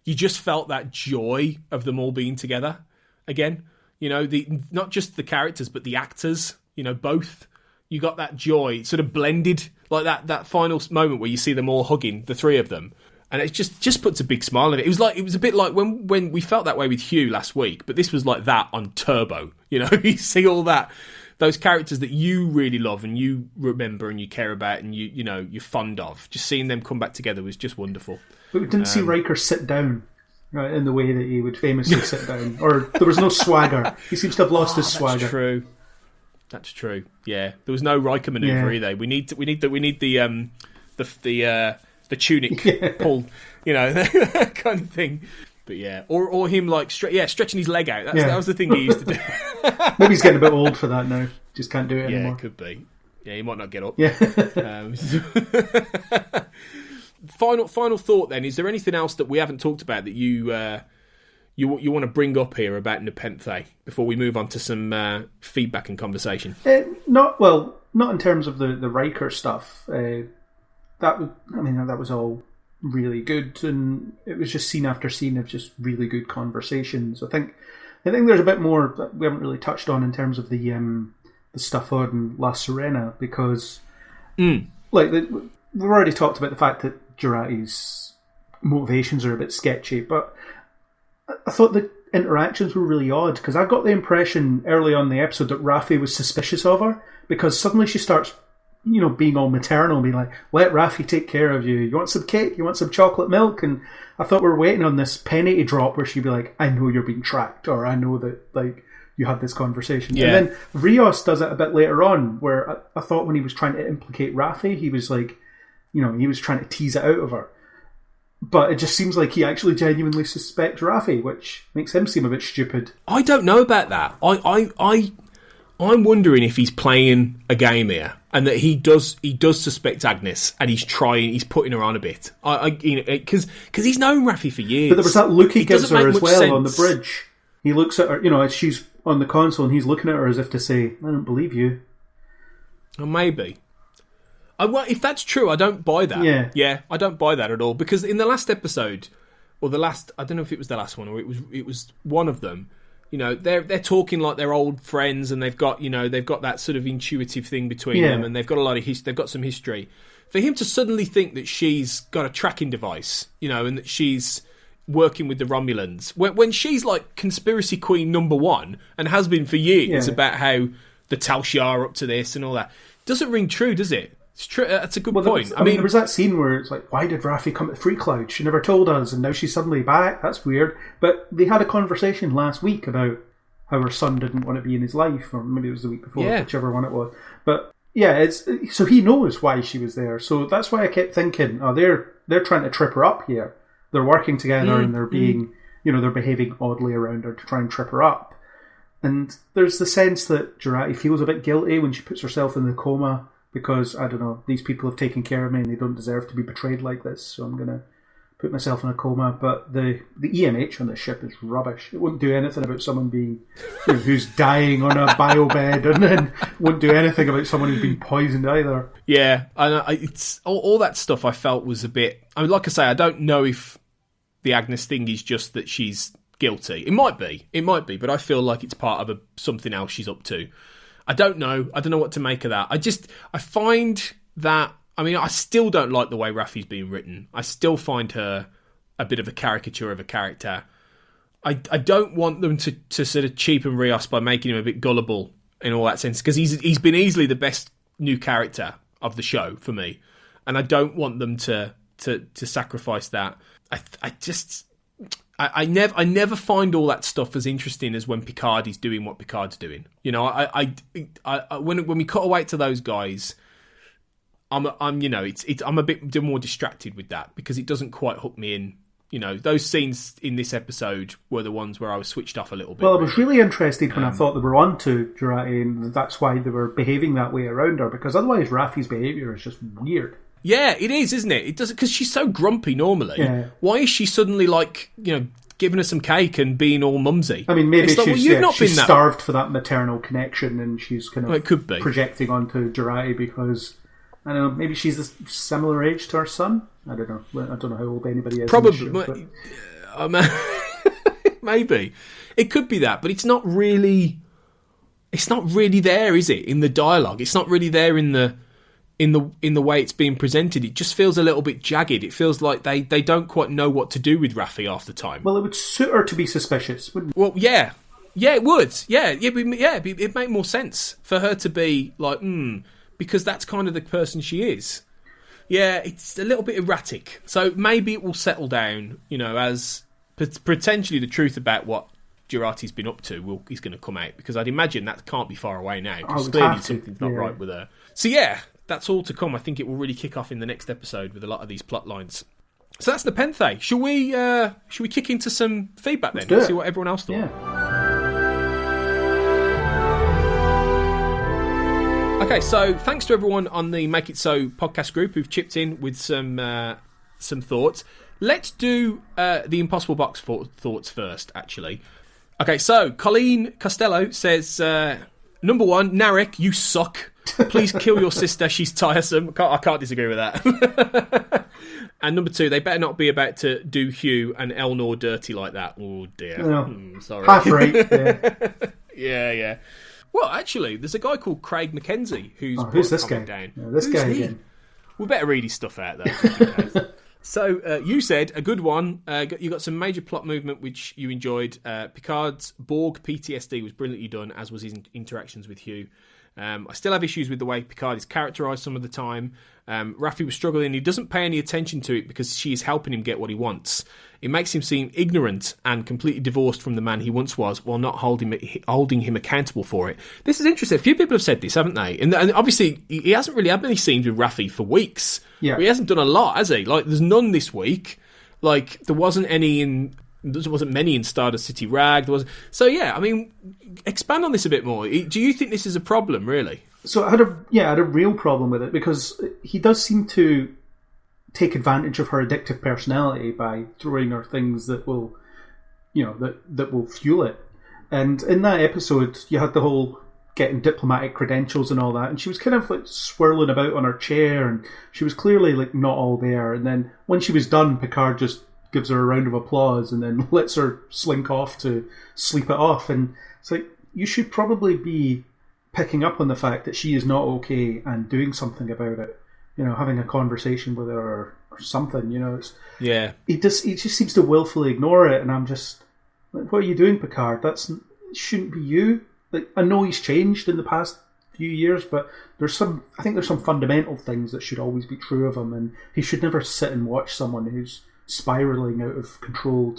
You just felt that joy of them all being together again. You know, not just the characters, but the actors, you know, both. You got that joy sort of blended, like that final moment where you see them all hugging, the three of them. And it just puts a big smile on it. It was a bit like when we felt that way with Hugh last week, but this was like that on turbo. You know, you see all that, those characters that you really love and you remember and you care about and you're fond of. Just seeing them come back together was just wonderful. But we didn't see Riker sit down, right, in the way that he would famously sit down, or there was no swagger. He seems to have lost his swagger. That's true. Yeah, there was no Riker maneuver either. We need the tunic pull, you know, that kind of thing. But yeah, or him like stretching his leg out. That was the thing he used to do. Maybe he's getting a bit old for that now. Just can't do it anymore. Yeah, it could be. Yeah, he might not get up. Yeah. Final thought then, is there anything else that we haven't talked about that you want to bring up here about Nepenthe before we move on to some feedback and conversation? Not in terms of the Riker stuff. That was all really good, and it was just scene after scene of just really good conversations. I think there's a bit more that we haven't really touched on in terms of the stuff on La Sirena, because we've already talked about the fact that Jurati's motivations are a bit sketchy, but I thought the interactions were really odd, because I got the impression early on in the episode that Raffi was suspicious of her, because suddenly she starts, being all maternal, being like, let Raffi take care of you. You want some cake? You want some chocolate milk? And I thought we were waiting on this penny to drop where she'd be like, I know you're being tracked, or I know that, like, you had this conversation. Yeah. And then Rios does it a bit later on, where I thought when he was trying to implicate Raffi, he was like, he was trying to tease it out of her. But it just seems like he actually genuinely suspects Raffi, which makes him seem a bit stupid. I don't know about that. I'm wondering if he's playing a game here, and that he does suspect Agnes, and he's putting her on a bit. Because he's known Raffi for years. But there was that look he gives her as well sense. On the bridge. He looks at her, as she's on the console, and he's looking at her as if to say, I don't believe you. Or maybe. If that's true, I don't buy that. Yeah, I don't buy that at all, because in the last episode, or I don't know if it was the last one, or it was one of them. They're talking like they're old friends, and they've got that sort of intuitive thing between them, and they've got a lot of they've got some history. For him to suddenly think that she's got a tracking device, and that she's working with the Romulans, when she's like conspiracy queen number one and has been for years about how the Tal Shiar are up to this and all that, doesn't ring true, does it? It's true. That's a good point. I mean, there was that scene where it's like, why did Raffi come to Free Cloud? She never told us, and now she's suddenly back. That's weird. But they had a conversation last week about how her son didn't want to be in his life, or maybe it was the week before, whichever one it was. But yeah, so he knows why she was there. So that's why I kept thinking, they're trying to trip her up here. They're working together, and they're being, they're behaving oddly around her to try and trip her up. And there's the sense that Jurati feels a bit guilty when she puts herself in the coma, because, I don't know, these people have taken care of me and they don't deserve to be betrayed like this, so I'm going to put myself in a coma. But the EMH on the ship is rubbish. It wouldn't do anything about someone being who's dying on a bio bed, and then wouldn't do anything about someone who's been poisoned either. Yeah, it's all that stuff I felt was a bit... I mean, like I say, I don't know if the Agnes thing is just that she's guilty. It might be, but I feel like it's part of something else she's up to. I don't know what to make of that. I find that, I still don't like the way Raffi's being written. I still find her a bit of a caricature of a character. I don't want them to sort of cheapen Rios by making him a bit gullible in all that sense, because he's been easily the best new character of the show for me, and I don't want them to sacrifice that. I never find all that stuff as interesting as when Picard is doing what Picard's doing. When we cut away to those guys, I'm a bit more distracted with that, because it doesn't quite hook me in. Those scenes in this episode were the ones where I was switched off a little bit. Well, I was really interested when I thought they were on to Jurati, and that's why they were behaving that way around her, because otherwise Raffi's behaviour is just weird. Yeah, it is, isn't it? It doesn't, because she's so grumpy normally. Yeah. Why is she suddenly giving her some cake and being all mumsy? I mean, maybe she's starved for that maternal connection, and she's kind of projecting onto Jurati because, I don't know, maybe she's a similar age to her son. I don't know how old anybody is. Probably, maybe it could be that, but it's not really there, is it? In the dialogue, it's not really there in the way it's being presented. It just feels a little bit jagged. It feels like they don't quite know what to do with Raffi half the time. Well, it would suit her to be suspicious, wouldn't it? Well, yeah, it would. It'd make more sense for her to be like, because that's kind of the person she is. Yeah, it's a little bit erratic. So maybe it will settle down, as potentially the truth about what Jurati's been up to is going to come out, because I'd imagine that can't be far away now, because clearly something's not right with her. So yeah, that's all to come. I think it will really kick off in the next episode with a lot of these plot lines. So that's Nepenthe. Should we kick into some feedback then? Let's see what everyone else thought. Yeah. Okay, so thanks to everyone on the Make It So podcast group who've chipped in with some thoughts. Let's do the Impossible Box thoughts first, actually. Okay, so Colleen Costello says, number one, Narek, you suck. Please kill your sister, she's tiresome. I can't disagree with that. And number 2, they better not be about to do Hugh and Elnor dirty like that. Oh, dear. No. Sorry. Half right. Yeah. Yeah. Well, actually, there's a guy called Craig McKenzie who's this guy? down. Yeah, this Who's guy he? again. We better read his stuff out, though. Just in case. So, you said, a good one. You got some major plot movement, which you enjoyed. Picard's Borg PTSD was brilliantly done, as was his interactions with Hugh. I still have issues with the way Picard is characterised some of the time. Raffi was struggling. He doesn't pay any attention to it because she is helping him get what he wants. It makes him seem ignorant and completely divorced from the man he once was, while not holding him accountable for it. This is interesting. A few people have said this, haven't they? And obviously, he hasn't really had many scenes with Raffi for weeks. Yeah. He hasn't done a lot, has he? Like, there's none this week. Like, there wasn't many in Stardust City Rag. So yeah, I mean, expand on this a bit more. Do you think this is a problem, really? So I had a real problem with it because he does seem to take advantage of her addictive personality by throwing her things that will, that will fuel it. And in that episode, you had the whole getting diplomatic credentials and all that, and she was kind of like swirling about on her chair, and she was clearly like not all there. And then when she was done, Picard just gives her a round of applause and then lets her slink off to sleep it off. And it's like, you should probably be picking up on the fact that she is not okay and doing something about it. Having a conversation with her or something. He just seems to willfully ignore it, and I'm just like, what are you doing, Picard? That shouldn't be you. Like, I know he's changed in the past few years, but I think there's some fundamental things that should always be true of him, and he should never sit and watch someone who's spiraling out of control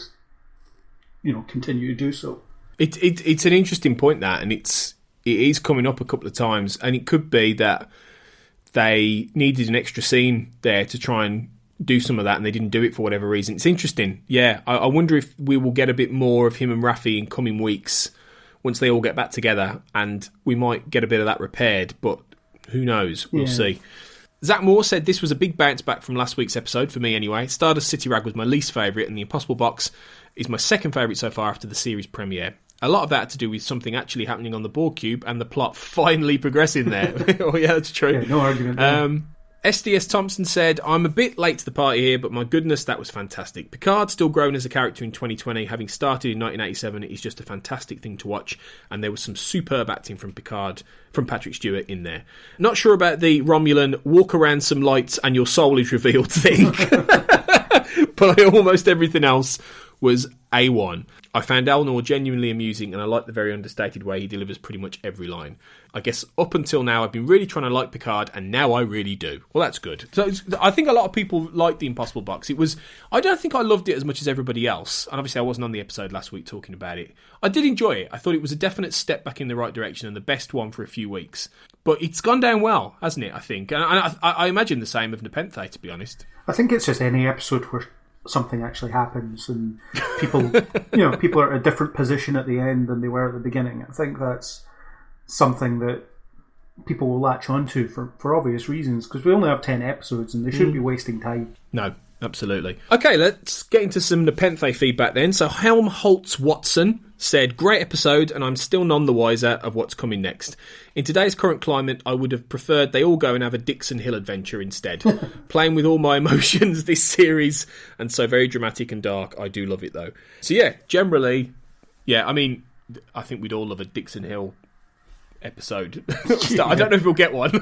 continue to do so. It's an interesting point, that, and it is coming up a couple of times, and it could be that they needed an extra scene there to try and do some of that, and they didn't do it for whatever reason. It's interesting. Yeah, I wonder if we will get a bit more of him and Raffi in coming weeks once they all get back together, and we might get a bit of that repaired, but who knows? We'll see. Zach Moore said this was a big bounce back from last week's episode, for me anyway. Stardust City Rag was my least favourite, and The Impossible Box is my second favourite so far after the series premiere. A lot of that had to do with something actually happening on the Borg cube and the plot finally progressing there. Oh yeah, that's true. Yeah, no argument. SDS Thompson said, I'm a bit late to the party here, but my goodness, that was fantastic. Picard, still grown as a character in 2020, having started in 1987, is just a fantastic thing to watch, and there was some superb acting from Patrick Stewart in there. Not sure about the Romulan walk around some lights and your soul is revealed thing, but almost everything else was A1. I found Elnor genuinely amusing, and I like the very understated way he delivers pretty much every line. I guess up until now I've been really trying to like Picard, and now I really do. Well, that's good. So I think a lot of people liked The Impossible Box. I don't think I loved it as much as everybody else, and obviously I wasn't on the episode last week talking about it. I did enjoy it. I thought it was a definite step back in the right direction and the best one for a few weeks. But it's gone down well, hasn't it, I think? And I imagine the same of Nepenthe, to be honest. I think it's just any episode where something actually happens and people people are at a different position at the end than they were at the beginning. I think that's something that people will latch onto for obvious reasons, because we only have 10 episodes and they shouldn't be wasting time. No, absolutely. Okay, let's get into some Nepenthe feedback then. So Helmholtz Watson said, great episode, and I'm still none the wiser of what's coming next. In today's current climate, I would have preferred they all go and have a Dixon Hill adventure instead. Playing with all my emotions this series, and so very dramatic and dark. I do love it though. So yeah, generally, I mean, I think we'd all love a Dixon Hill episode. I don't know if we'll get one.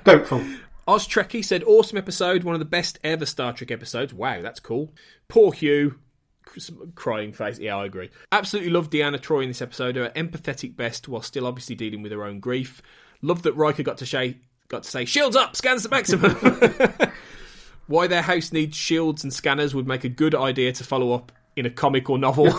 Doubtful. Oz Trekkie said, awesome episode, one of the best ever Star Trek episodes. Wow, that's cool. Poor Hugh. Crying face. Yeah, I agree. Absolutely loved Deanna Troi in this episode. Her empathetic best while still obviously dealing with her own grief. Loved that Riker got to say, shields up, scans the maximum. Why their house needs shields and scanners would make a good idea to follow up in a comic or novel.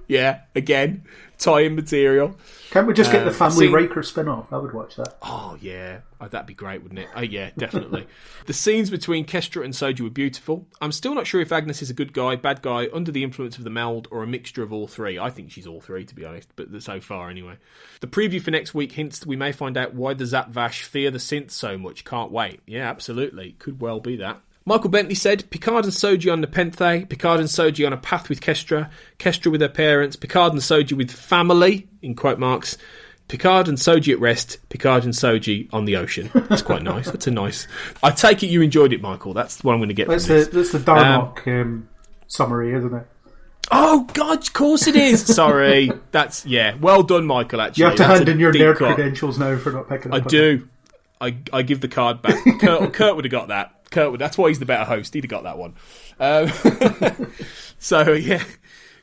Yeah, again, tie-in material. Can't we just get the Family Riker spin-off? I would watch that. Oh, yeah. That'd be great, wouldn't it? Oh, yeah, definitely. The scenes between Kestra and Soji were beautiful. I'm still not sure if Agnes is a good guy, bad guy, under the influence of the meld, or a mixture of all three. I think she's all three, to be honest, but so far anyway. The preview for next week hints we may find out why the Zap Vash fear the synth so much. Can't wait. Yeah, absolutely. Could well be that. Michael Bentley said, Picard and Soji on Nepenthe, Picard and Soji on a path with Kestra, Kestra with her parents, Picard and Soji with family, in quote marks, Picard and Soji at rest, Picard and Soji on the ocean. That's quite nice. That's a nice... I take it you enjoyed it, Michael. That's what I'm going to get that's from this. That's the Darmok summary, isn't it? Oh, God, of course it is. Sorry. That's, yeah. Well done, Michael, actually. You have to That's hand in your nerd cut. credentials now for not picking up. I do. I give the card back. Kurt would have got that. That's why he's the better host. He'd have got that one. So, yeah.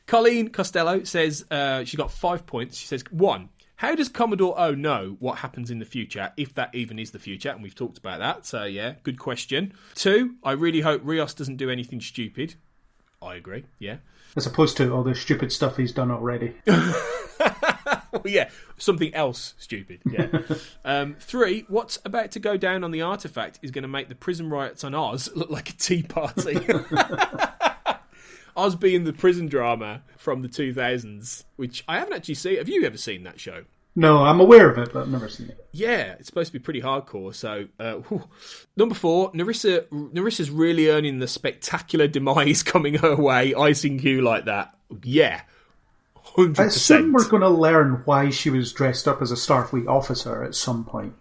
Colleen Costello says she got 5 points. She says, 1, how does Commodore O know what happens in the future, if that even is the future? And we've talked about that. So, yeah, good question. 2, I really hope Rios doesn't do anything stupid. I agree, yeah. As opposed to all the stupid stuff he's done already. Well, yeah, something else stupid, yeah. 3, what's about to go down on the artifact is going to make the prison riots on Oz look like a tea party. Oz being the prison drama from the 2000s, which I haven't actually seen. Have you ever seen that show? No, I'm aware of it, but I've never seen it. Yeah, it's supposed to be pretty hardcore. So, number 4, Nerissa's really earning the spectacular demise coming her way, icing Hugh like that. Yeah, 100%. I assume we're going to learn why she was dressed up as a Starfleet officer at some point.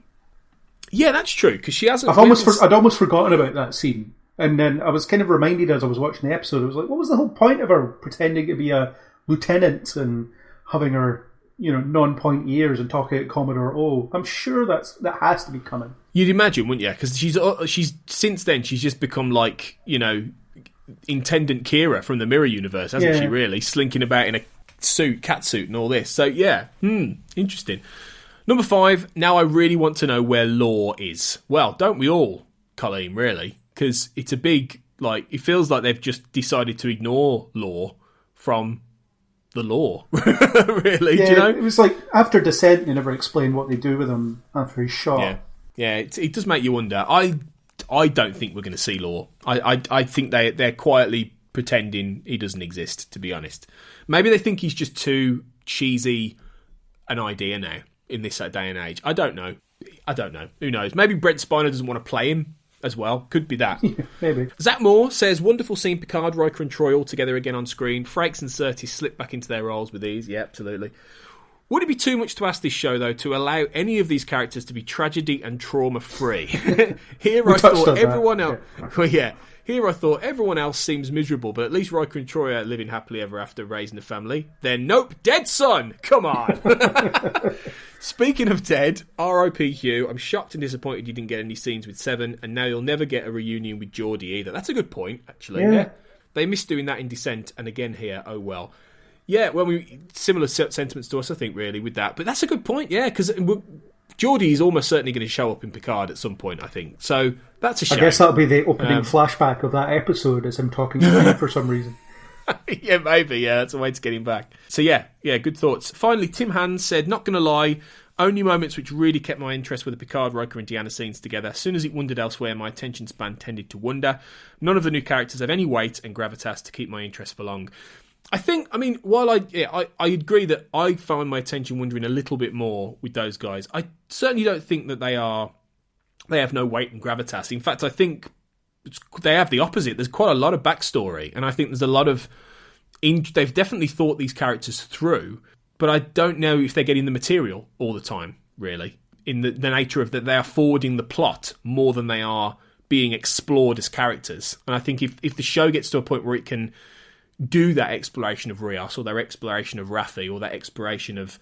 Yeah, that's true, because she hasn't... I'd almost forgotten about that scene. And then I was kind of reminded as I was watching the episode, I was like, what was the whole point of her pretending to be a lieutenant and having her... non-point ears and talking at Commodore O. I'm sure that has to be coming. You'd imagine, wouldn't you? Because she's since then she's just become like Intendant Kira from the Mirror Universe, hasn't she? Really slinking about in a cat suit, and all this. So yeah, interesting. Number 5. Now I really want to know where Lore is. Well, don't we all, Colleen? Really, because it's a big it feels like they've just decided to ignore Lore from the law, really. Yeah, do you know? It was like after Descent, they never explained what they do with him after he's shot. Yeah, it does make you wonder. I don't think we're going to see Law. I think they're quietly pretending he doesn't exist, to be honest. Maybe they think he's just too cheesy an idea now in this day and age. I don't know. Who knows? Maybe Brent Spiner doesn't want to play him as well. Could be that. Yeah, maybe. Zach Moore says, wonderful seeing Picard, Riker and Troy all together again on screen. Frakes and Surtees slip back into their roles with ease. Yeah, absolutely. Would it be too much to ask this show, though, to allow any of these characters to be tragedy and trauma-free? Here I thought everyone else... Well, yeah. Here I thought everyone else seems miserable, but at least Riker and Troy are living happily ever after, raising a family. Then, nope, dead son! Come on! Speaking of dead, R.I.P. Hugh, I'm shocked and disappointed you didn't get any scenes with Seven, and now you'll never get a reunion with Geordie either. That's a good point, actually. Yeah. They missed doing that in Descent, and again here, oh well. Yeah, well, similar sentiments to us, I think, really, with that. But that's a good point, yeah, because Geordie is almost certainly going to show up in Picard at some point, I think. So that's a shame. I guess that'll be the opening flashback of that episode, as him talking to him for some reason. Yeah, maybe. Yeah, that's a way to get him back. So yeah, good thoughts. Finally, Tim Hans said, not going to lie, only moments which really kept my interest were the Picard, Riker and Deanna scenes together. As soon as it wandered elsewhere, my attention span tended to wander. None of the new characters have any weight and gravitas to keep my interest for long. While I agree that I found my attention wandering a little bit more with those guys, I certainly don't think that they have no weight and gravitas. In fact, I think they have the opposite. There's quite a lot of backstory, and I think there's a lot of... they've definitely thought these characters through, but I don't know if they're getting the material all the time, really, in the nature of that they are forwarding the plot more than they are being explored as characters. And I think if the show gets to a point where it can do that exploration of Rios, or their exploration of Raffi, or that exploration of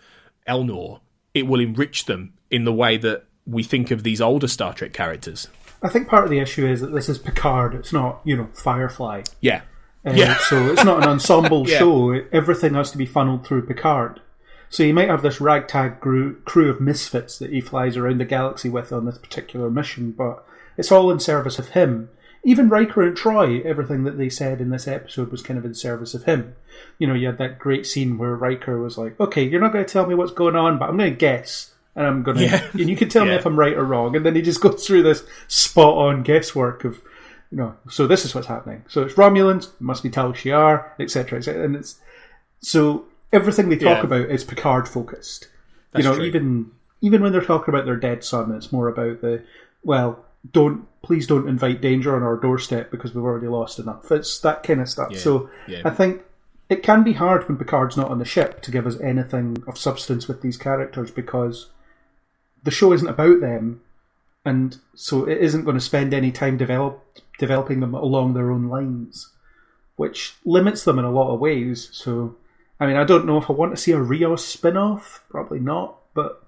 Elnor, it will enrich them in the way that we think of these older Star Trek characters. I think part of the issue is that this is Picard. It's not, Firefly. Yeah. So it's not an ensemble show. Everything has to be funneled through Picard. So you might have this ragtag crew of misfits that he flies around the galaxy with on this particular mission, but it's all in service of him. Even Riker and Troy, everything that they said in this episode was kind of in service of him. You had that great scene where Riker was like, okay, you're not going to tell me what's going on, but I'm going to guess. And I'm going to, and you can tell me if I'm right or wrong. And then he just goes through this spot-on guesswork of, so this is what's happening. So it's Romulans, it must be Tal Shiar, etc., etc. And so everything they talk about is Picard-focused. True. Even when they're talking about their dead son, it's more about please don't invite danger on our doorstep because we've already lost enough. It's that kind of stuff. I think it can be hard when Picard's not on the ship to give us anything of substance with these characters, because the show isn't about them, and so it isn't going to spend any time developing them along their own lines, which limits them in a lot of ways. So, I mean, I don't know if I want to see a Rios spin-off. Probably not, but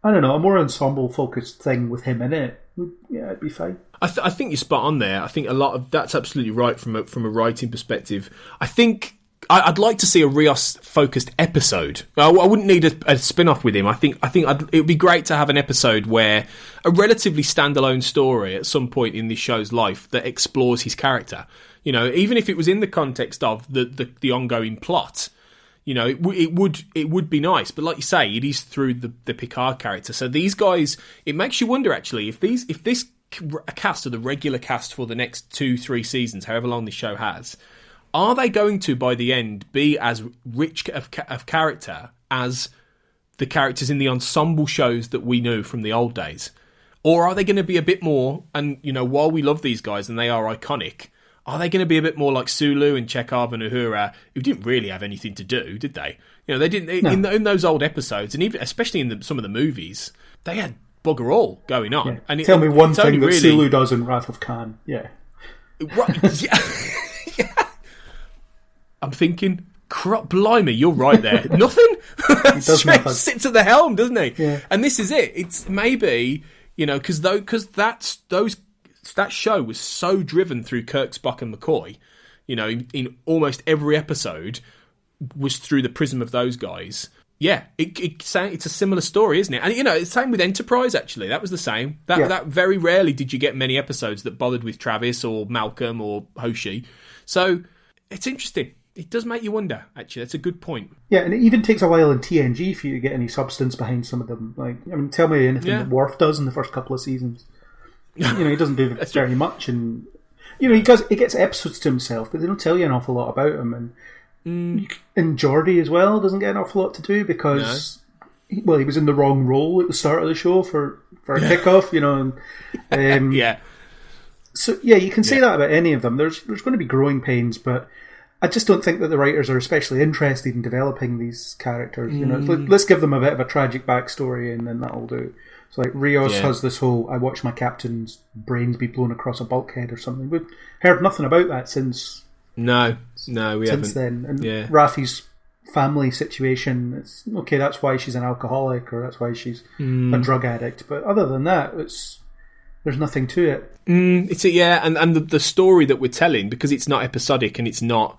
I don't know, a more ensemble-focused thing with him in it, yeah, it'd be fine. I think you're spot on there. I think a lot of that's absolutely right from a writing perspective. I think I'd like to see a Rios-focused episode. I wouldn't need a spin-off with him. I think it would be great to have an episode where a relatively standalone story at some point in this show's life that explores his character. You know, even if it was in the context of the ongoing plot. You know, it would be nice, but like you say, it is through the Picard character. So these guys, it makes you wonder actually if this cast or the regular cast for the next 2-3 seasons, however long this show has, are they going to by the end be as rich of character as the characters in the ensemble shows that we knew from the old days, or are they going to be a bit more? And you know, while we love these guys and they are iconic, are they going to be a bit more like Sulu and Chekhov and Uhura, who didn't really have anything to do, did they? You know, they didn't in those old episodes, and even especially in some of the movies, they had bugger all going on. Yeah. And tell me one thing that Sulu does in Wrath of Khan. Yeah, right. Yeah. I'm thinking, blimey, you're right there. Nothing. He does nothing. Sits at the helm, doesn't he? Yeah. And this is it. It's maybe, you know, because that show was so driven through Kirk, Spock and McCoy, you know, in almost every episode was through the prism of those guys. Yeah, it's a similar story, isn't it? And, you know, it's the same with Enterprise, actually. That was the same. That very rarely did you get many episodes that bothered with Travis or Malcolm or Hoshi. So it's interesting. It does make you wonder, actually. That's a good point. Yeah, and it even takes a while in TNG for you to get any substance behind some of them. Like, I mean, tell me anything that Worf does in the first couple of seasons. You know, he doesn't do very much, and you know, he gets episodes to himself, but they don't tell you an awful lot about him. And Geordi as well doesn't get an awful lot to do because, he was in the wrong role at the start of the show for a kickoff, you know. And, yeah. So yeah, you can say that about any of them. There's going to be growing pains, but I just don't think that the writers are especially interested in developing these characters. You know, let's give them a bit of a tragic backstory, and then that'll do. So like Rios has this whole, I watched my captain's brains be blown across a bulkhead or something. We've heard nothing about that since. No, we haven't. Since then. And Raffi's family situation, it's okay, that's why she's an alcoholic or that's why she's a drug addict. But other than that, there's nothing to it. And the story that we're telling, because it's not episodic and it's not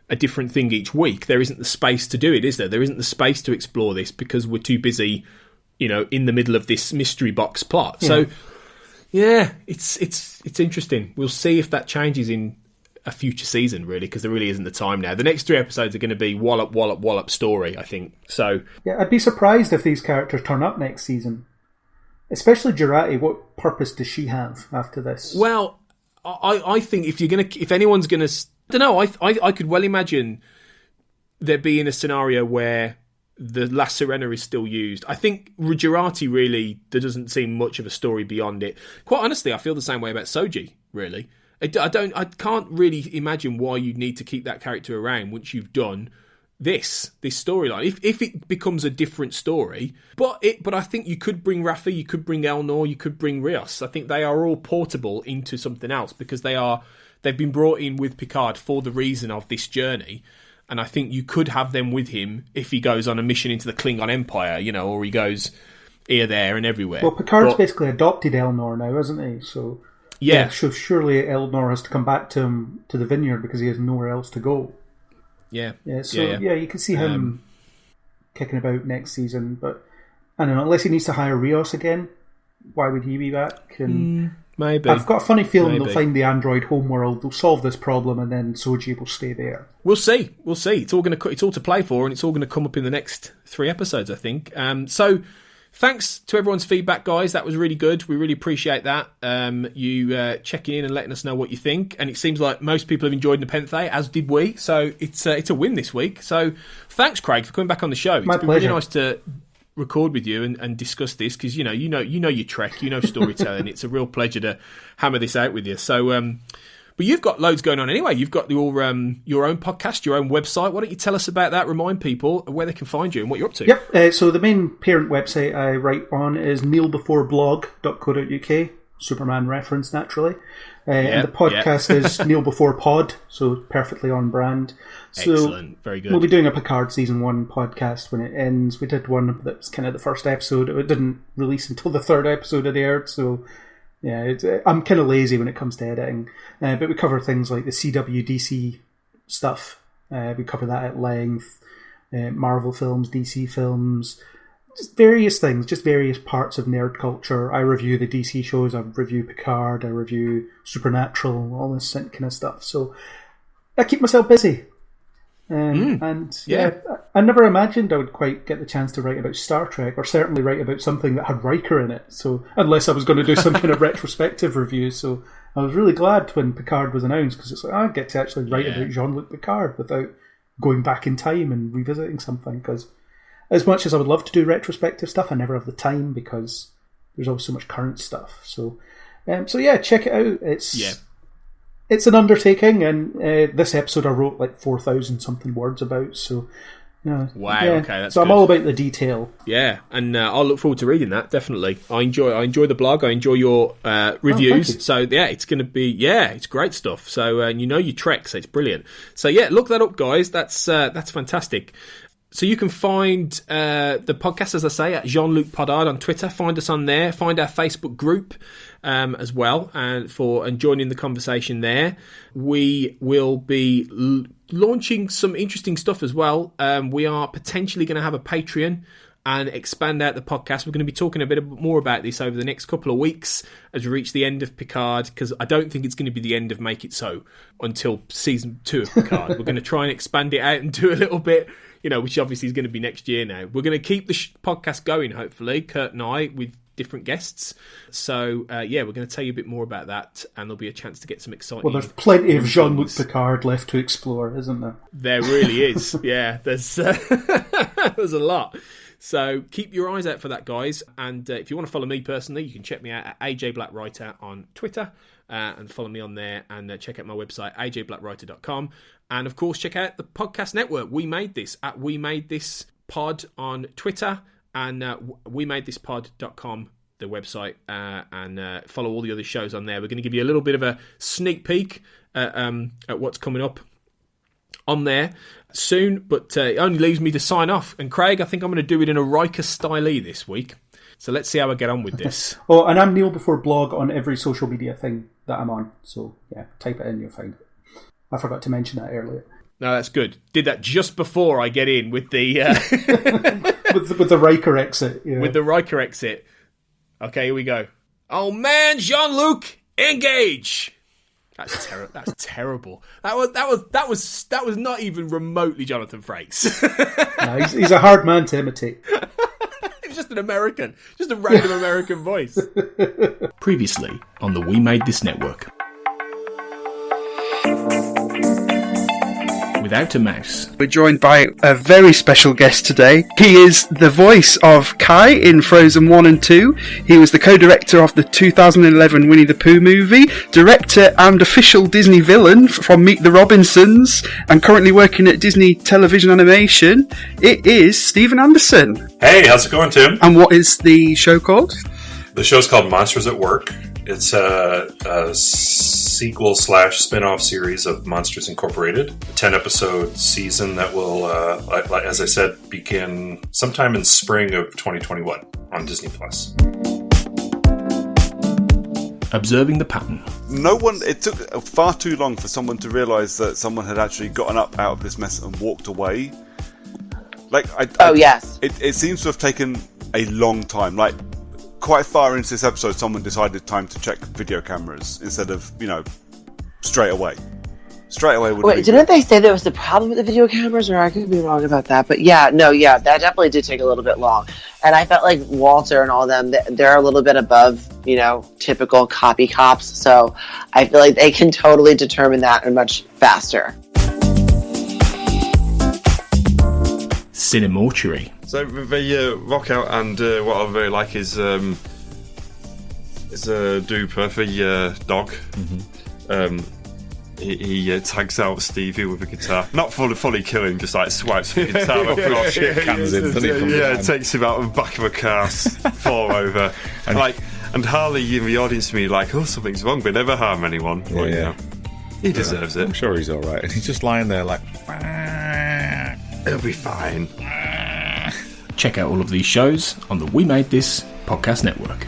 a different thing each week, there isn't the space to do it, is there? There isn't the space to explore this because we're too busy, you know, in the middle of this mystery box plot. Yeah. So, yeah, it's interesting. We'll see if that changes in a future season, really, because there really isn't the time now. The next 3 episodes are going to be wallop story, I think. So, yeah, I'd be surprised if these characters turn up next season. Especially Jurati. What purpose does she have after this? Well, I think if anyone's gonna, I don't know. I could well imagine there being a scenario where the La Sirena is still used. I think Jurati, really, there doesn't seem much of a story beyond it. Quite honestly, I feel the same way about Soji, really. I can't really imagine why you'd need to keep that character around once you've done this storyline. If it becomes a different story, but I think you could bring Raffi, you could bring Elnor, you could bring Rios. I think they are all portable into something else because they've been brought in with Picard for the reason of this journey. And I think you could have them with him if he goes on a mission into the Klingon Empire, you know, or he goes here, there, and everywhere. Well, Picard's basically adopted Elnor now, isn't he? So yeah, so surely Elnor has to come back to the Vineyard because he has nowhere else to go. Yeah. So you can see him kicking about next season, but I don't know, unless he needs to hire Rios again, why would he be back? And maybe. I've got a funny feeling they'll find the android homeworld, they'll solve this problem, and then Soji will stay there. We'll see. It's all to play for, and it's all going to come up in the next 3 episodes, I think. So thanks to everyone's feedback, guys. That was really good. We really appreciate that. You checking in and letting us know what you think. And it seems like most people have enjoyed Nepenthe, as did we. So it's a win this week. So thanks, Craig, for coming back on the show. My it's been pleasure. Really nice to record with you and discuss this because you know your Trek, you know storytelling. It's a real pleasure to hammer this out with you. So But you've got loads going on anyway. You've got your own podcast, your own website. Why don't you tell us about that? Remind people where they can find you and what you're up to. Yep. So the main parent website I write on is kneelbeforeblog.co.uk. Superman reference, naturally. And the podcast is Kneel Before Pod, so perfectly on brand. So excellent, very good. We'll be doing a Picard Season 1 podcast when it ends. We did one that was kind of the first episode. It didn't release until the third episode had aired, so yeah, I'm kind of lazy when it comes to editing. But we cover things like the CW, DC stuff. We cover that at length. Marvel films, DC films, just various things, just various parts of nerd culture. I review the DC shows, I review Picard, I review Supernatural, all this kind of stuff. So I keep myself busy. And I never imagined I would quite get the chance to write about Star Trek, or certainly write about something that had Riker in it. So unless I was going to do some kind of retrospective review. So I was really glad when Picard was announced, because it's like, I get to actually write about Jean-Luc Picard without going back in time and revisiting something, because as much as I would love to do retrospective stuff, I never have the time because there's always so much current stuff. So check it out. It's an undertaking, and this episode I wrote like 4,000 something words about. So wow, okay, that's so good. I'm all about the detail. Yeah, and I'll look forward to reading that. Definitely, I enjoy the blog. I enjoy your reviews. So yeah, it's going to be it's great stuff. So and you know your Trek, so it's brilliant. So yeah, look that up, guys. That's fantastic. So you can find the podcast, as I say, at Jean-Luc Podard on Twitter. Find us on there. Find our Facebook group as well, and joining the conversation there. We will be launching some interesting stuff as well. We are potentially going to have a Patreon and expand out the podcast. We're going to be talking a bit more about this over the next couple of weeks as we reach the end of Picard, because I don't think it's going to be the end of Make It So until season 2 of Picard. We're going to try and expand it out and do a little bit, which obviously is going to be next year now. We're going to keep the podcast going, hopefully, Kurt and I, with different guests. So, we're going to tell you a bit more about that, and there'll be a chance to get some exciting... Well, there's plenty of Jean-Luc Picard left to explore, isn't there? There really is, yeah. There's a lot. So keep your eyes out for that, guys. And if you want to follow me personally, you can check me out at AJ Blackwriter on Twitter and follow me on there, and check out my website, ajblackwriter.com. And, of course, check out the podcast network, We Made This, at We Made This Pod on Twitter, and wemadethispod.com, the website, and follow all the other shows on there. We're going to give you a little bit of a sneak peek at what's coming up on there soon, but it only leaves me to sign off. And Craig, I think I'm going to do it in a Riker style this week. So let's see how I get on with this. Oh, and I'm Kneel Before Blog on every social media thing that I'm on. So yeah, type it in, you'll find it. I forgot to mention that earlier. No, that's good. Did that just before I get in with the with the Riker exit. Yeah. With the Riker exit. Okay, here we go. Oh man, Jean-Luc, engage. That's terrible. That's terrible. That was not even remotely Jonathan Frakes. No, he's a hard man to imitate. He was just an American, just a random American voice. Previously on the We Made This Network. Without a mouse. We're joined by a very special guest today. He is the voice of Kai in Frozen 1 and 2. He was the co-director of the 2011 Winnie the Pooh movie, director and official Disney villain from Meet the Robinsons, and currently working at Disney Television Animation. It is Stephen Anderson. Hey, how's it going, Tim? And what is the show called? The show's called Monsters at Work. It's a sequel / spin-off series of Monsters Incorporated, a 10-episode season that will, as I said, begin sometime in spring of 2021 on Disney+. Observing the pattern. It took far too long for someone to realise that someone had actually gotten up out of this mess and walked away. Yes. It seems to have taken a long time. Quite far into this episode, someone decided time to check video cameras instead of, straight away. Wait, didn't they say there was a problem with the video cameras, or I could be wrong about that? But that definitely did take a little bit long. And I felt like Walter and all them, they're a little bit above, typical copy cops. So I feel like they can totally determine that much faster. Cinemortuary. So they rock out, and what I really like is Duper, the dog. he tags out Stevie with a guitar, not fully killing, just like swipes the guitar across. Shit cans in, doesn't he, from behind? Takes him out of the back of a car, fall over, and Harley in the audience to me like, oh, something's wrong, but never harm anyone. Well, yeah. He deserves it. I'm sure he's all right, and he's just lying there like, he'll be fine. Check out all of these shows on the We Made This podcast network.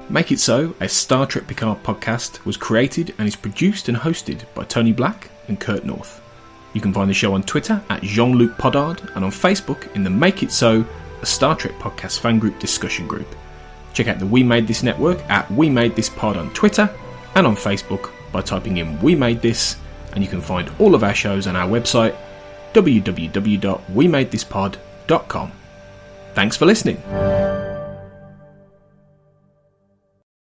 Make It So, a Star Trek Picard podcast, was created and is produced and hosted by Tony Black and Kurt North. You can find the show on Twitter at Jean-Luc Podard and on Facebook in the Make It So, a Star Trek podcast fan group discussion group. Check out the We Made This network at We Made This Pod on Twitter and on Facebook by typing in We Made This, and you can find all of our shows on our website www.wemadethispod.com. Thanks for listening.